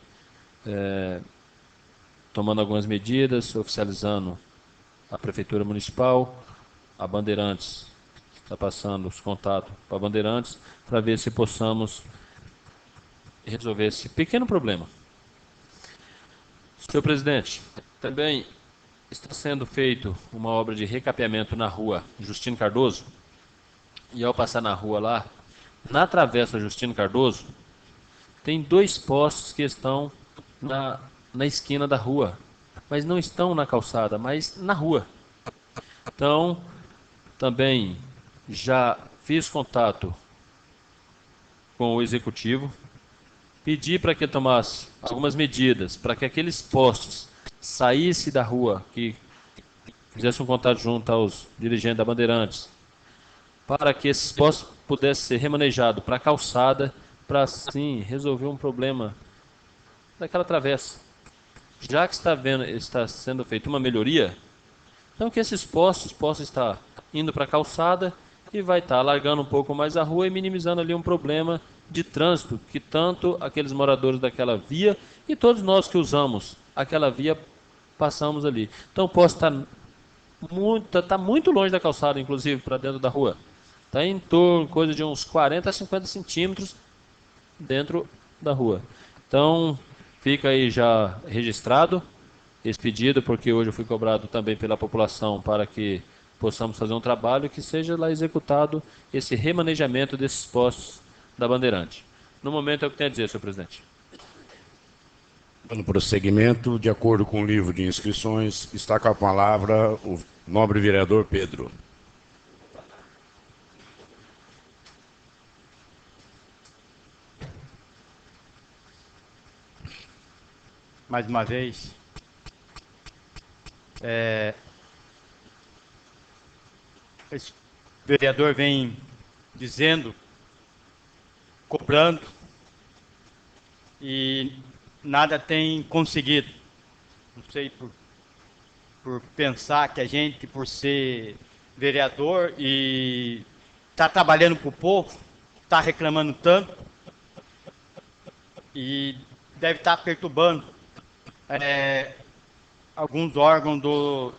tomando algumas medidas, oficializando a Prefeitura Municipal, a Bandeirantes, está passando os contatos para a Bandeirantes, para ver se possamos resolver esse pequeno problema. Senhor presidente, também está sendo feito uma obra de recapeamento na rua Justino Cardoso, e ao passar na rua lá, na travessa Justino Cardoso, tem 2 postes que estão na esquina da rua, mas não estão na calçada, mas na rua. Então, também já fiz contato com o executivo, pedi para que ele tomasse algumas medidas para que aqueles postes saíssem da rua, que fizesse um contato junto aos dirigentes da Bandeirantes, para que esses postes pudessem ser remanejados para a calçada, para assim resolver um problema daquela travessa. Já que está sendo feita uma melhoria, então que esses postes possam estar indo para a calçada e vai estar alargando um pouco mais a rua e minimizando ali um problema de trânsito que tanto aqueles moradores daquela via e todos nós que usamos aquela via passamos ali. Então o poste tá muito longe da calçada, inclusive, para dentro da rua. Está em torno, coisa de uns 40 a 50 centímetros dentro da rua. Então, fica aí já registrado esse pedido, porque hoje eu fui cobrado também pela população para que possamos fazer um trabalho que seja lá executado esse remanejamento desses postos da Bandeirante. No momento é o que tenho a dizer, senhor presidente. Dando prosseguimento, de acordo com o livro de inscrições, está com a palavra o nobre vereador Pedro. Mais uma vez, esse vereador vem dizendo, cobrando, e nada tem conseguido. Não sei, por pensar que a gente, por ser vereador e está trabalhando para o povo, está reclamando tanto, e deve estar perturbando alguns órgãos do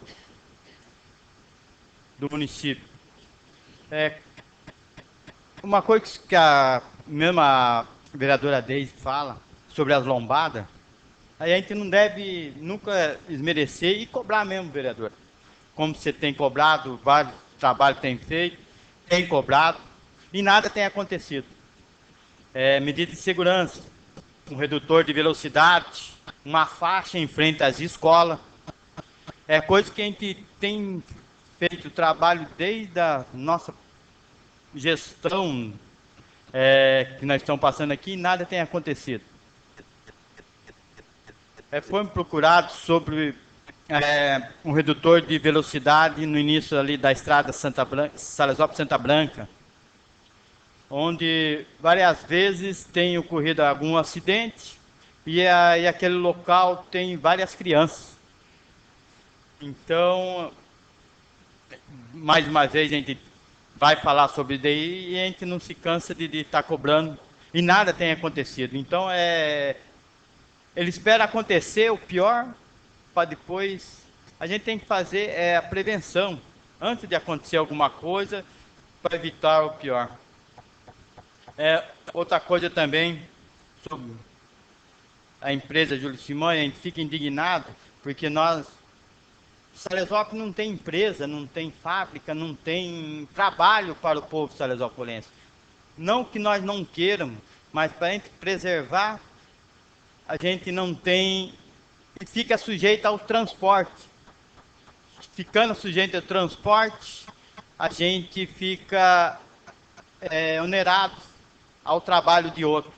município. Uma coisa que a mesma vereadora Deise fala sobre as lombadas, a gente não deve nunca esmerecer e cobrar mesmo, vereador. Como você tem cobrado, vários trabalhos tem feito, tem cobrado, e nada tem acontecido. Medida de segurança, um redutor de velocidade, uma faixa em frente às escolas. É coisa que a gente tem feito trabalho desde a nossa gestão que nós estamos passando aqui e nada tem acontecido. Foi procurado sobre um redutor de velocidade no início ali da estrada Salesópolis-Santa Branca, onde várias vezes tem ocorrido algum acidente e aquele local tem várias crianças. Então, mais uma vez a gente vai falar sobre isso daí e a gente não se cansa de estar cobrando e nada tem acontecido. Então, ele espera acontecer o pior para depois. A gente tem que fazer a prevenção antes de acontecer alguma coisa para evitar o pior. Outra coisa também sobre a empresa Júlio Simões, a gente fica indignado porque Salesópolis não tem empresa, não tem fábrica, não tem trabalho para o povo salesópolense. Não que nós não queiramos, mas para a gente preservar, a gente não tem e fica sujeito ao transporte. Ficando sujeito ao transporte, a gente fica onerado ao trabalho de outro.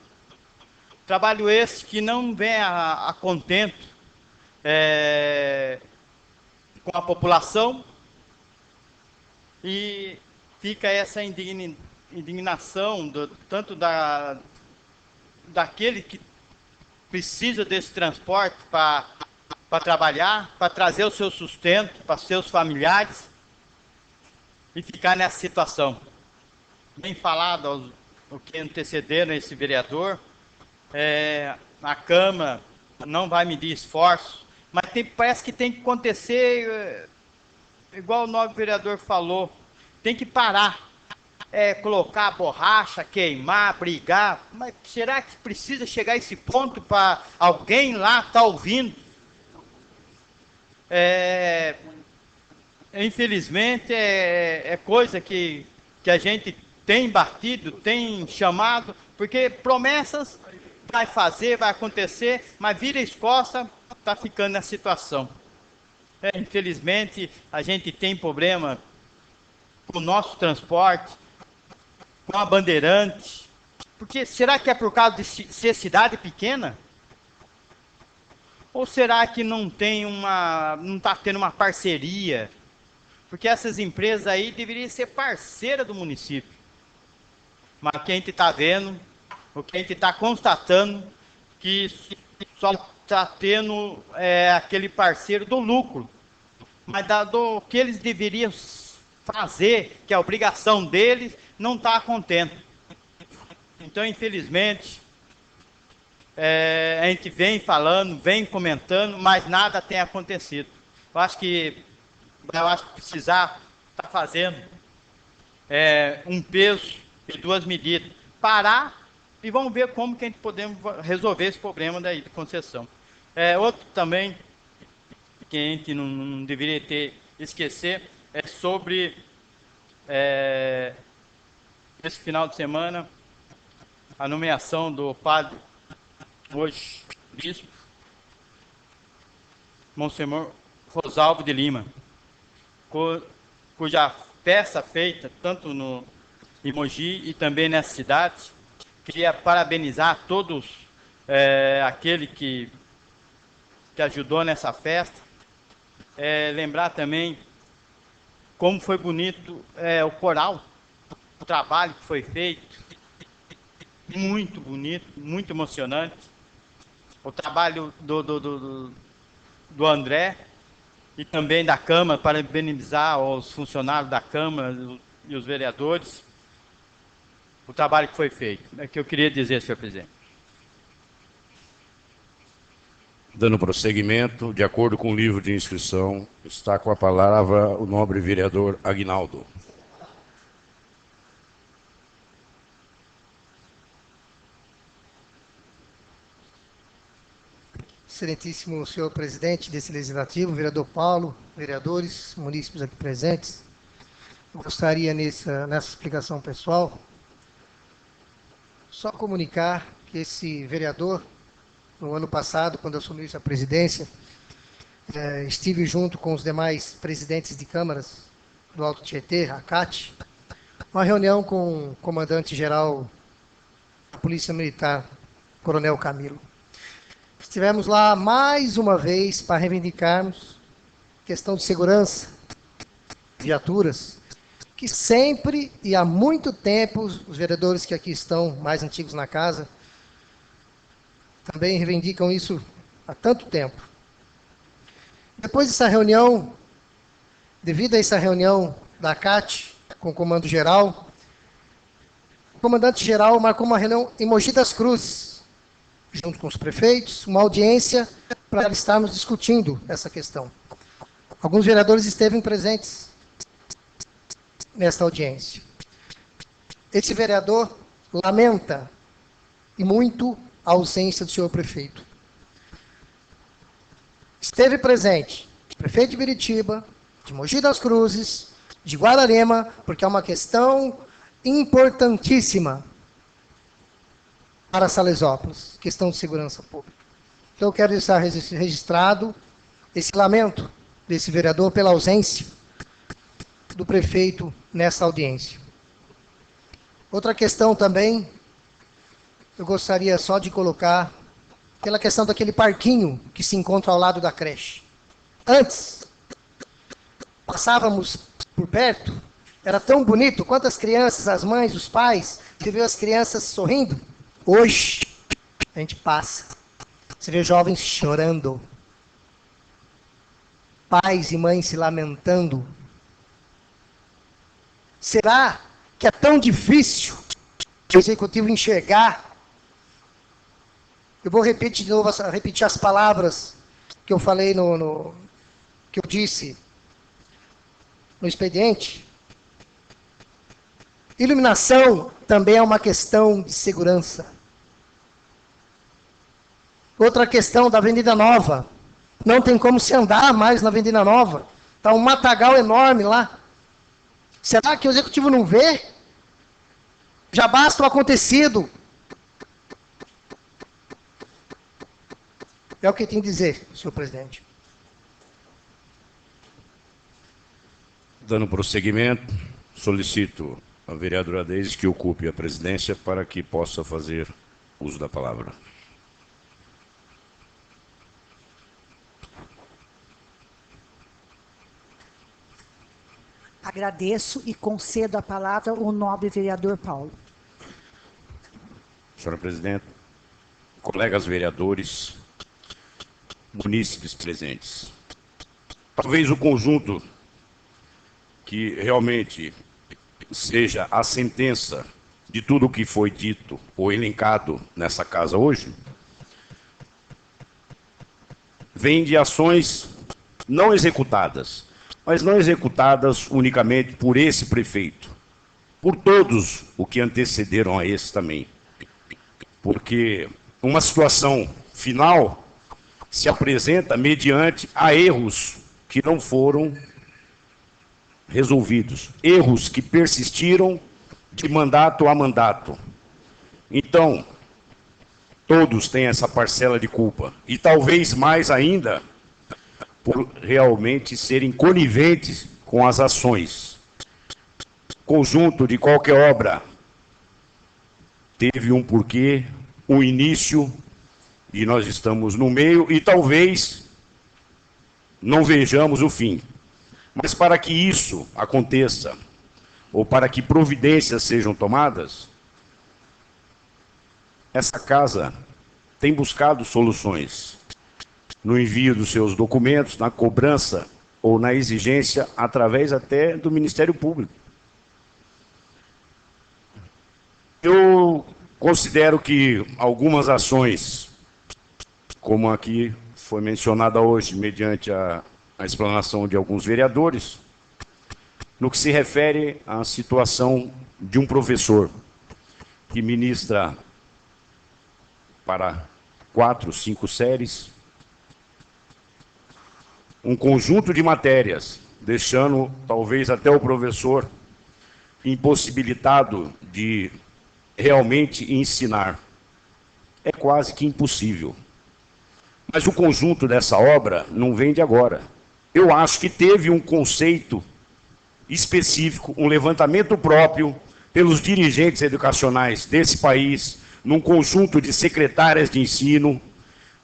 Trabalho esse que não vem a contento com a população e fica essa indignação tanto daquele que precisa desse transporte para trabalhar, para trazer o seu sustento para seus familiares e ficar nessa situação. Bem falado o que antecederam esse vereador, a Câmara não vai medir esforço, mas parece que tem que acontecer, igual o novo vereador falou, tem que parar. Colocar borracha, queimar, brigar, mas será que precisa chegar a esse ponto para alguém lá estar ouvindo? Infelizmente é coisa que a gente tem batido, tem chamado, porque promessas vai fazer, vai acontecer, mas vira as costas, está ficando na situação. Infelizmente a gente tem problema com o nosso transporte, com a Bandeirante, porque será que é por causa de ser cidade pequena? Ou será que não está tendo uma parceria? Porque essas empresas aí deveriam ser parceiras do município. Mas o que a gente está vendo, o que a gente está constatando, que só está tendo aquele parceiro do lucro, mas do que eles deveriam fazer, que é a obrigação deles, não está contente. Então, infelizmente, a gente vem falando, vem comentando, mas nada tem acontecido. Eu acho que precisar estar fazendo um peso e duas medidas. Parar e vamos ver como que a gente podemos resolver esse problema daí de concessão. Outro também que a gente não deveria esquecer é sobre esse final de semana a nomeação do padre, hoje bispo, Monsenhor Rosalvo de Lima, cuja festa feita tanto em Mogi e também nessa cidade. Queria parabenizar todos aquele que ajudou nessa festa. Lembrar também como foi bonito o coral, o trabalho que foi feito, muito bonito, muito emocionante. O trabalho do André e também da Câmara, parabenizar os funcionários da Câmara e os vereadores, o trabalho que foi feito. É que eu queria dizer, senhor presidente. Dando prosseguimento, de acordo com o livro de inscrição, está com a palavra o nobre vereador Aguinaldo. Excelentíssimo senhor presidente desse legislativo, vereador Paulo, vereadores, munícipes aqui presentes, eu gostaria nessa explicação pessoal só comunicar que esse vereador, no ano passado, quando assumiu essa presidência, estive junto com os demais presidentes de câmaras do Alto Tietê, a CAT, uma reunião com o comandante-geral da Polícia Militar, Coronel Camilo. Estivemos lá mais uma vez para reivindicarmos questão de segurança, viaturas, que sempre e há muito tempo, os vereadores que aqui estão, mais antigos na casa, também reivindicam isso há tanto tempo. Depois dessa reunião, devido a essa reunião da CAT com o comando geral, o comandante-geral marcou uma reunião em Mogi das Cruzes, junto com os prefeitos, uma audiência para estarmos discutindo essa questão. Alguns vereadores esteve presentes nesta audiência. Esse vereador lamenta, e muito, a ausência do senhor prefeito. Esteve presente o prefeito de Biritiba, de Mogi das Cruzes, de Guararema, porque é uma questão importantíssima para Salesópolis, questão de segurança pública. Então eu quero deixar registrado esse lamento desse vereador pela ausência do prefeito nessa audiência. Outra questão também, eu gostaria só de colocar aquela questão daquele parquinho que se encontra ao lado da creche. Antes, passávamos por perto, era tão bonito, quantas crianças, as mães, os pais, você vê as crianças sorrindo. Hoje, a gente passa, você vê jovens chorando, pais e mães se lamentando. Será que é tão difícil o executivo enxergar? Eu vou repetir de novo, repetir as palavras que eu falei que eu disse no expediente. Iluminação também é uma questão de segurança. Outra questão da Avenida Nova. Não tem como se andar mais na Avenida Nova. Está um matagal enorme lá. Será que o executivo não vê? Já basta o acontecido. É o que tem a dizer, senhor presidente. Dando prosseguimento, solicito a vereadora Deise que ocupe a presidência para que possa fazer uso da palavra. Agradeço e concedo a palavra ao nobre vereador Paulo. Senhora presidente, colegas vereadores, munícipes presentes, talvez o conjunto que realmente seja a sentença de tudo o que foi dito ou elencado nessa casa hoje, vem de ações não executadas, mas não executadas unicamente por esse prefeito, por todos o que antecederam a esse também. Porque uma situação final se apresenta mediante a erros que não foram resolvidos, erros que persistiram de mandato a mandato. Então, todos têm essa parcela de culpa, e talvez mais ainda por realmente serem coniventes com as ações. Conjunto de qualquer obra teve um porquê, um início, e nós estamos no meio, e talvez não vejamos o fim. Mas para que isso aconteça, ou para que providências sejam tomadas, essa casa tem buscado soluções no envio dos seus documentos, na cobrança ou na exigência, através até do Ministério Público. Eu considero que algumas ações, como aqui foi mencionada hoje, mediante a explanação de alguns vereadores, no que se refere à situação de um professor que ministra para 4, 5 séries, um conjunto de matérias, deixando talvez até o professor impossibilitado de realmente ensinar. É quase que impossível. Mas o conjunto dessa obra não vem de agora. Eu acho que teve um conceito específico, um levantamento próprio pelos dirigentes educacionais desse país, num conjunto de secretárias de ensino,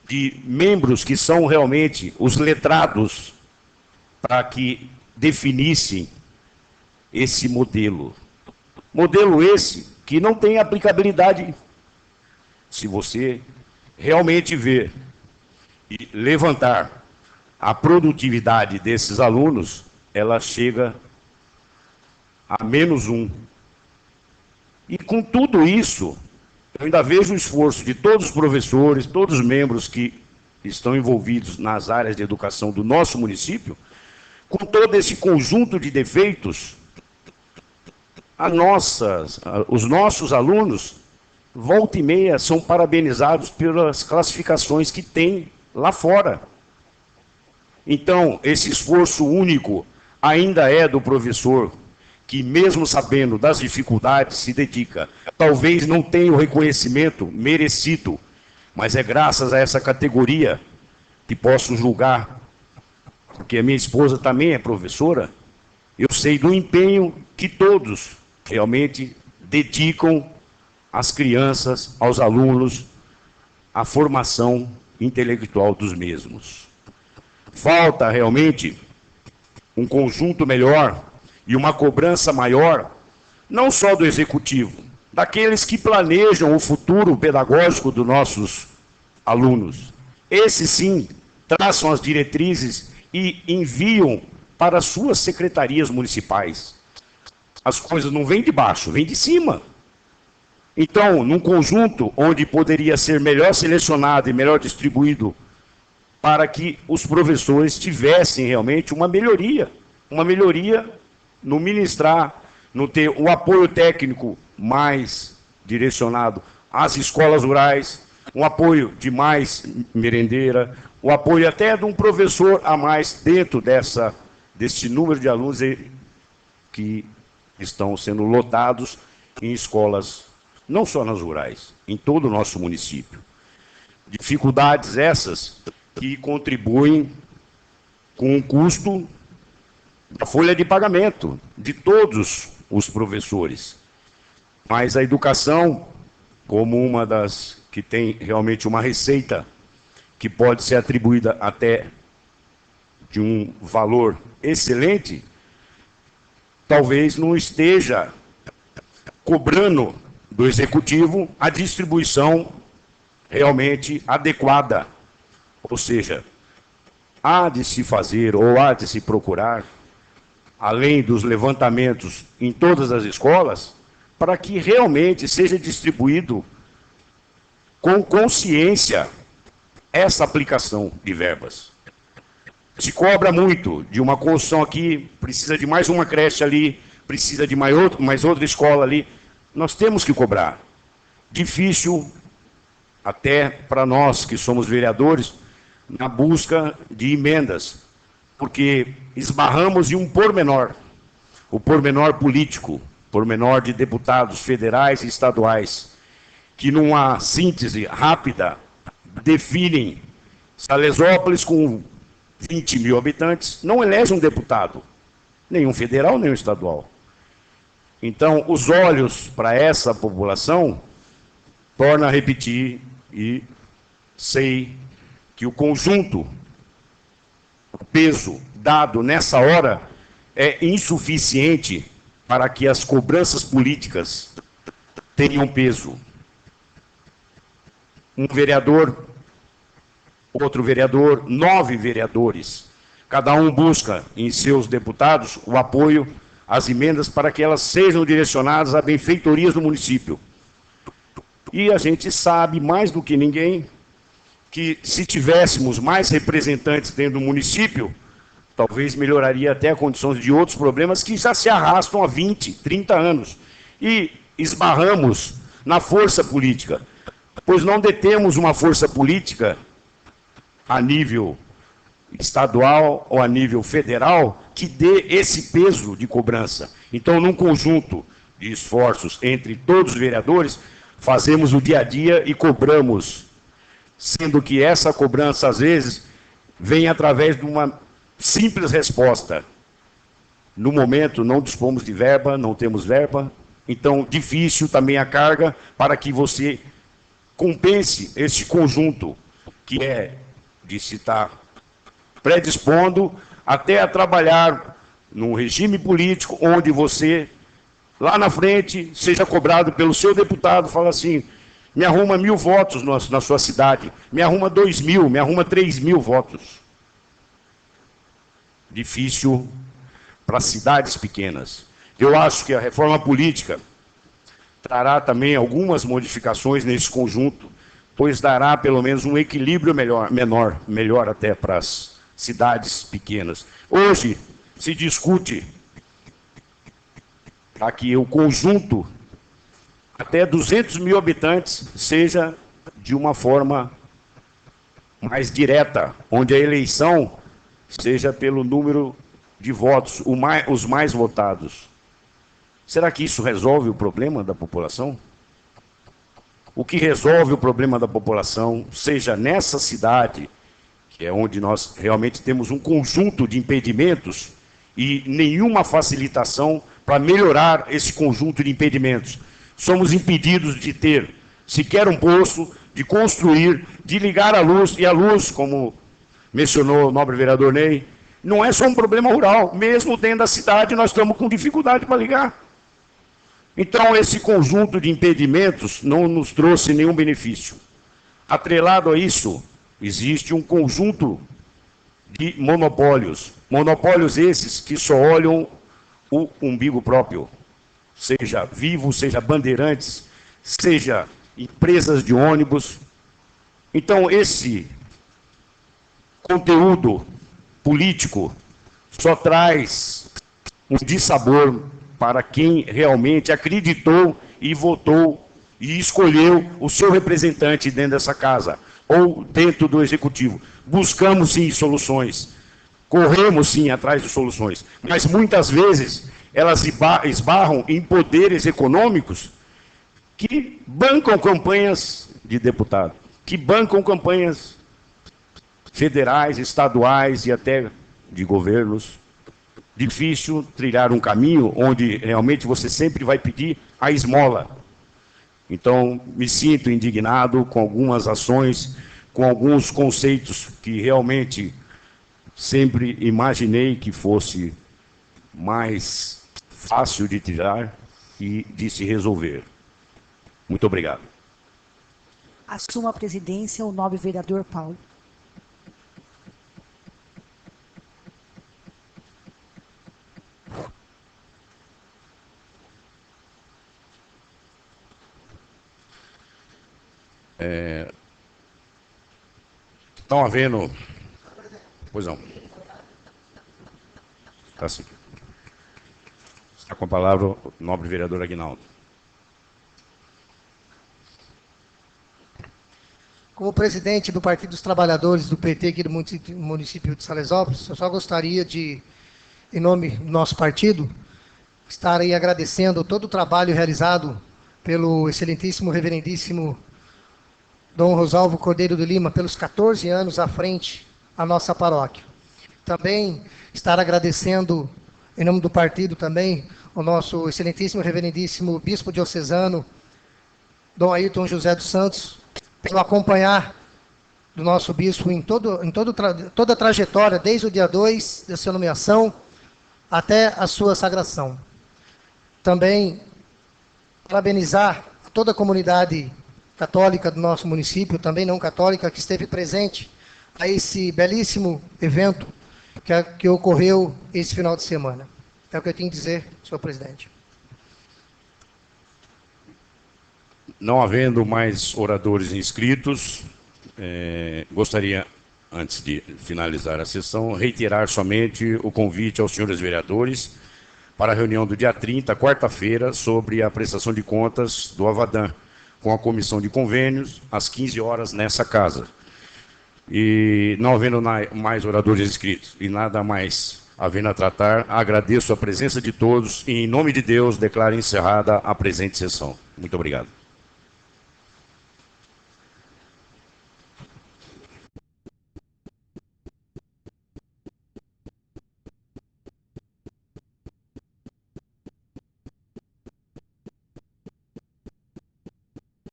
de membros que são realmente os letrados para que definissem esse modelo. Modelo esse que não tem aplicabilidade. Se você realmente ver e levantar a produtividade desses alunos, ela chega a -1. E com tudo isso, eu ainda vejo o esforço de todos os professores, todos os membros que estão envolvidos nas áreas de educação do nosso município, com todo esse conjunto de defeitos, os nossos alunos, volta e meia, são parabenizados pelas classificações que tem lá fora. Então, esse esforço único ainda é do professor, que mesmo sabendo das dificuldades, se dedica. Talvez não tenha o reconhecimento merecido, mas é graças a essa categoria que posso julgar, porque a minha esposa também é professora, eu sei do empenho que todos realmente dedicam às crianças, aos alunos, à formação intelectual dos mesmos. Falta realmente um conjunto melhor e uma cobrança maior, não só do executivo, daqueles que planejam o futuro pedagógico dos nossos alunos. Esses sim traçam as diretrizes e enviam para suas secretarias municipais. As coisas não vêm de baixo, vêm de cima. Então, num conjunto onde poderia ser melhor selecionado e melhor distribuído, para que os professores tivessem realmente uma melhoria no ministrar, no ter o apoio técnico mais direcionado às escolas rurais, um apoio de mais merendeira, o apoio até de um professor a mais dentro desse número de alunos que estão sendo lotados em escolas, não só nas rurais, em todo o nosso município. Dificuldades essas que contribuem com o custo da folha de pagamento de todos os professores. Mas a educação, como uma das que tem realmente uma receita que pode ser atribuída até de um valor excelente, talvez não esteja cobrando do executivo a distribuição realmente adequada. Ou seja, há de se fazer ou há de se procurar, além dos levantamentos em todas as escolas, para que realmente seja distribuído com consciência essa aplicação de verbas. Se cobra muito de uma construção aqui, precisa de mais uma creche ali, precisa de mais outra escola ali. Nós temos que cobrar. Difícil, até para nós que somos vereadores, na busca de emendas, porque esbarramos em um pormenor, o pormenor político, pormenor de deputados federais e estaduais, que numa síntese rápida definem Salesópolis com 20 mil habitantes, não elege um deputado, nenhum federal, nenhum estadual. Então, os olhos para essa população, torna a repetir, e sei que o conjunto, o peso dado nessa hora é insuficiente para que as cobranças políticas tenham peso. Um vereador, outro vereador, 9 vereadores. Cada um busca em seus deputados o apoio às emendas para que elas sejam direcionadas a benfeitorias do município. E a gente sabe mais do que ninguém que se tivéssemos mais representantes dentro do município, talvez melhoraria até as condições de outros problemas que já se arrastam há 20, 30 anos. E esbarramos na força política, pois não detemos uma força política a nível estadual ou a nível federal que dê esse peso de cobrança. Então, num conjunto de esforços entre todos os vereadores, fazemos o dia a dia e cobramos, sendo que essa cobrança, às vezes, vem através de uma simples resposta. No momento, não dispomos de verba, não temos verba, então, difícil também a carga para que você compense esse conjunto, que é de se estar predispondo até a trabalhar num regime político onde você, lá na frente, seja cobrado pelo seu deputado, fala assim, me arruma 1.000 votos na sua cidade, me arruma 2.000, me arruma 3.000 votos. Difícil para cidades pequenas. Eu acho que a reforma política trará também algumas modificações nesse conjunto, pois dará pelo menos um equilíbrio melhor até para as cidades pequenas. Hoje se discute para que o conjunto até 200 mil habitantes seja de uma forma mais direta, onde a eleição seja pelo número de votos, os mais votados. Será que isso resolve o problema da população? O que resolve o problema da população, seja nessa cidade, que é onde nós realmente temos um conjunto de impedimentos e nenhuma facilitação para melhorar esse conjunto de impedimentos. Somos impedidos de ter sequer um poço, de construir, de ligar a luz, e a luz, como mencionou o nobre vereador Ney, não é só um problema rural, mesmo dentro da cidade nós estamos com dificuldade para ligar. Então, esse conjunto de impedimentos não nos trouxe nenhum benefício. Atrelado a isso, existe um conjunto de monopólios. Monopólios esses que só olham o umbigo próprio. Seja Vivo, seja Bandeirantes, seja empresas de ônibus. Então, esse conteúdo político só traz um dissabor para quem realmente acreditou e votou e escolheu o seu representante dentro dessa casa, ou dentro do executivo. Buscamos sim soluções, corremos sim atrás de soluções, mas muitas vezes elas esbarram em poderes econômicos que bancam campanhas de deputado, que bancam campanhas federais, estaduais e até de governos. Difícil trilhar um caminho onde realmente você sempre vai pedir a esmola. Então, me sinto indignado com algumas ações, com alguns conceitos que realmente sempre imaginei que fosse mais fácil de tirar e de se resolver. Muito obrigado. Assuma a presidência o nobre vereador Paulo. Não havendo... Pois não. Está sim. Está com a palavra o nobre vereador Aguinaldo. Como presidente do Partido dos Trabalhadores do PT aqui do município de Salesópolis, eu só gostaria de, em nome do nosso partido, estar aí agradecendo todo o trabalho realizado pelo excelentíssimo reverendíssimo Dom Rosalvo Cordeiro de Lima, pelos 14 anos à frente à nossa paróquia. Também estar agradecendo, em nome do partido também, o nosso excelentíssimo reverendíssimo bispo diocesano, Dom Ayrton José dos Santos, pelo acompanhar do nosso bispo em toda a trajetória, desde o dia 2 da sua nomeação até a sua sagração. Também parabenizar toda a comunidade católica do nosso município, também não católica, que esteve presente a esse belíssimo evento que ocorreu esse final de semana. É o que eu tenho a dizer, senhor presidente. Não havendo mais oradores inscritos, gostaria, antes de finalizar a sessão, reiterar somente o convite aos senhores vereadores para a reunião do dia 30, quarta-feira, sobre a prestação de contas do Avadã, com a comissão de convênios, às 15 horas, nessa casa. E não havendo mais oradores inscritos e nada mais havendo a tratar, agradeço a presença de todos e, em nome de Deus, declaro encerrada a presente sessão. Muito obrigado.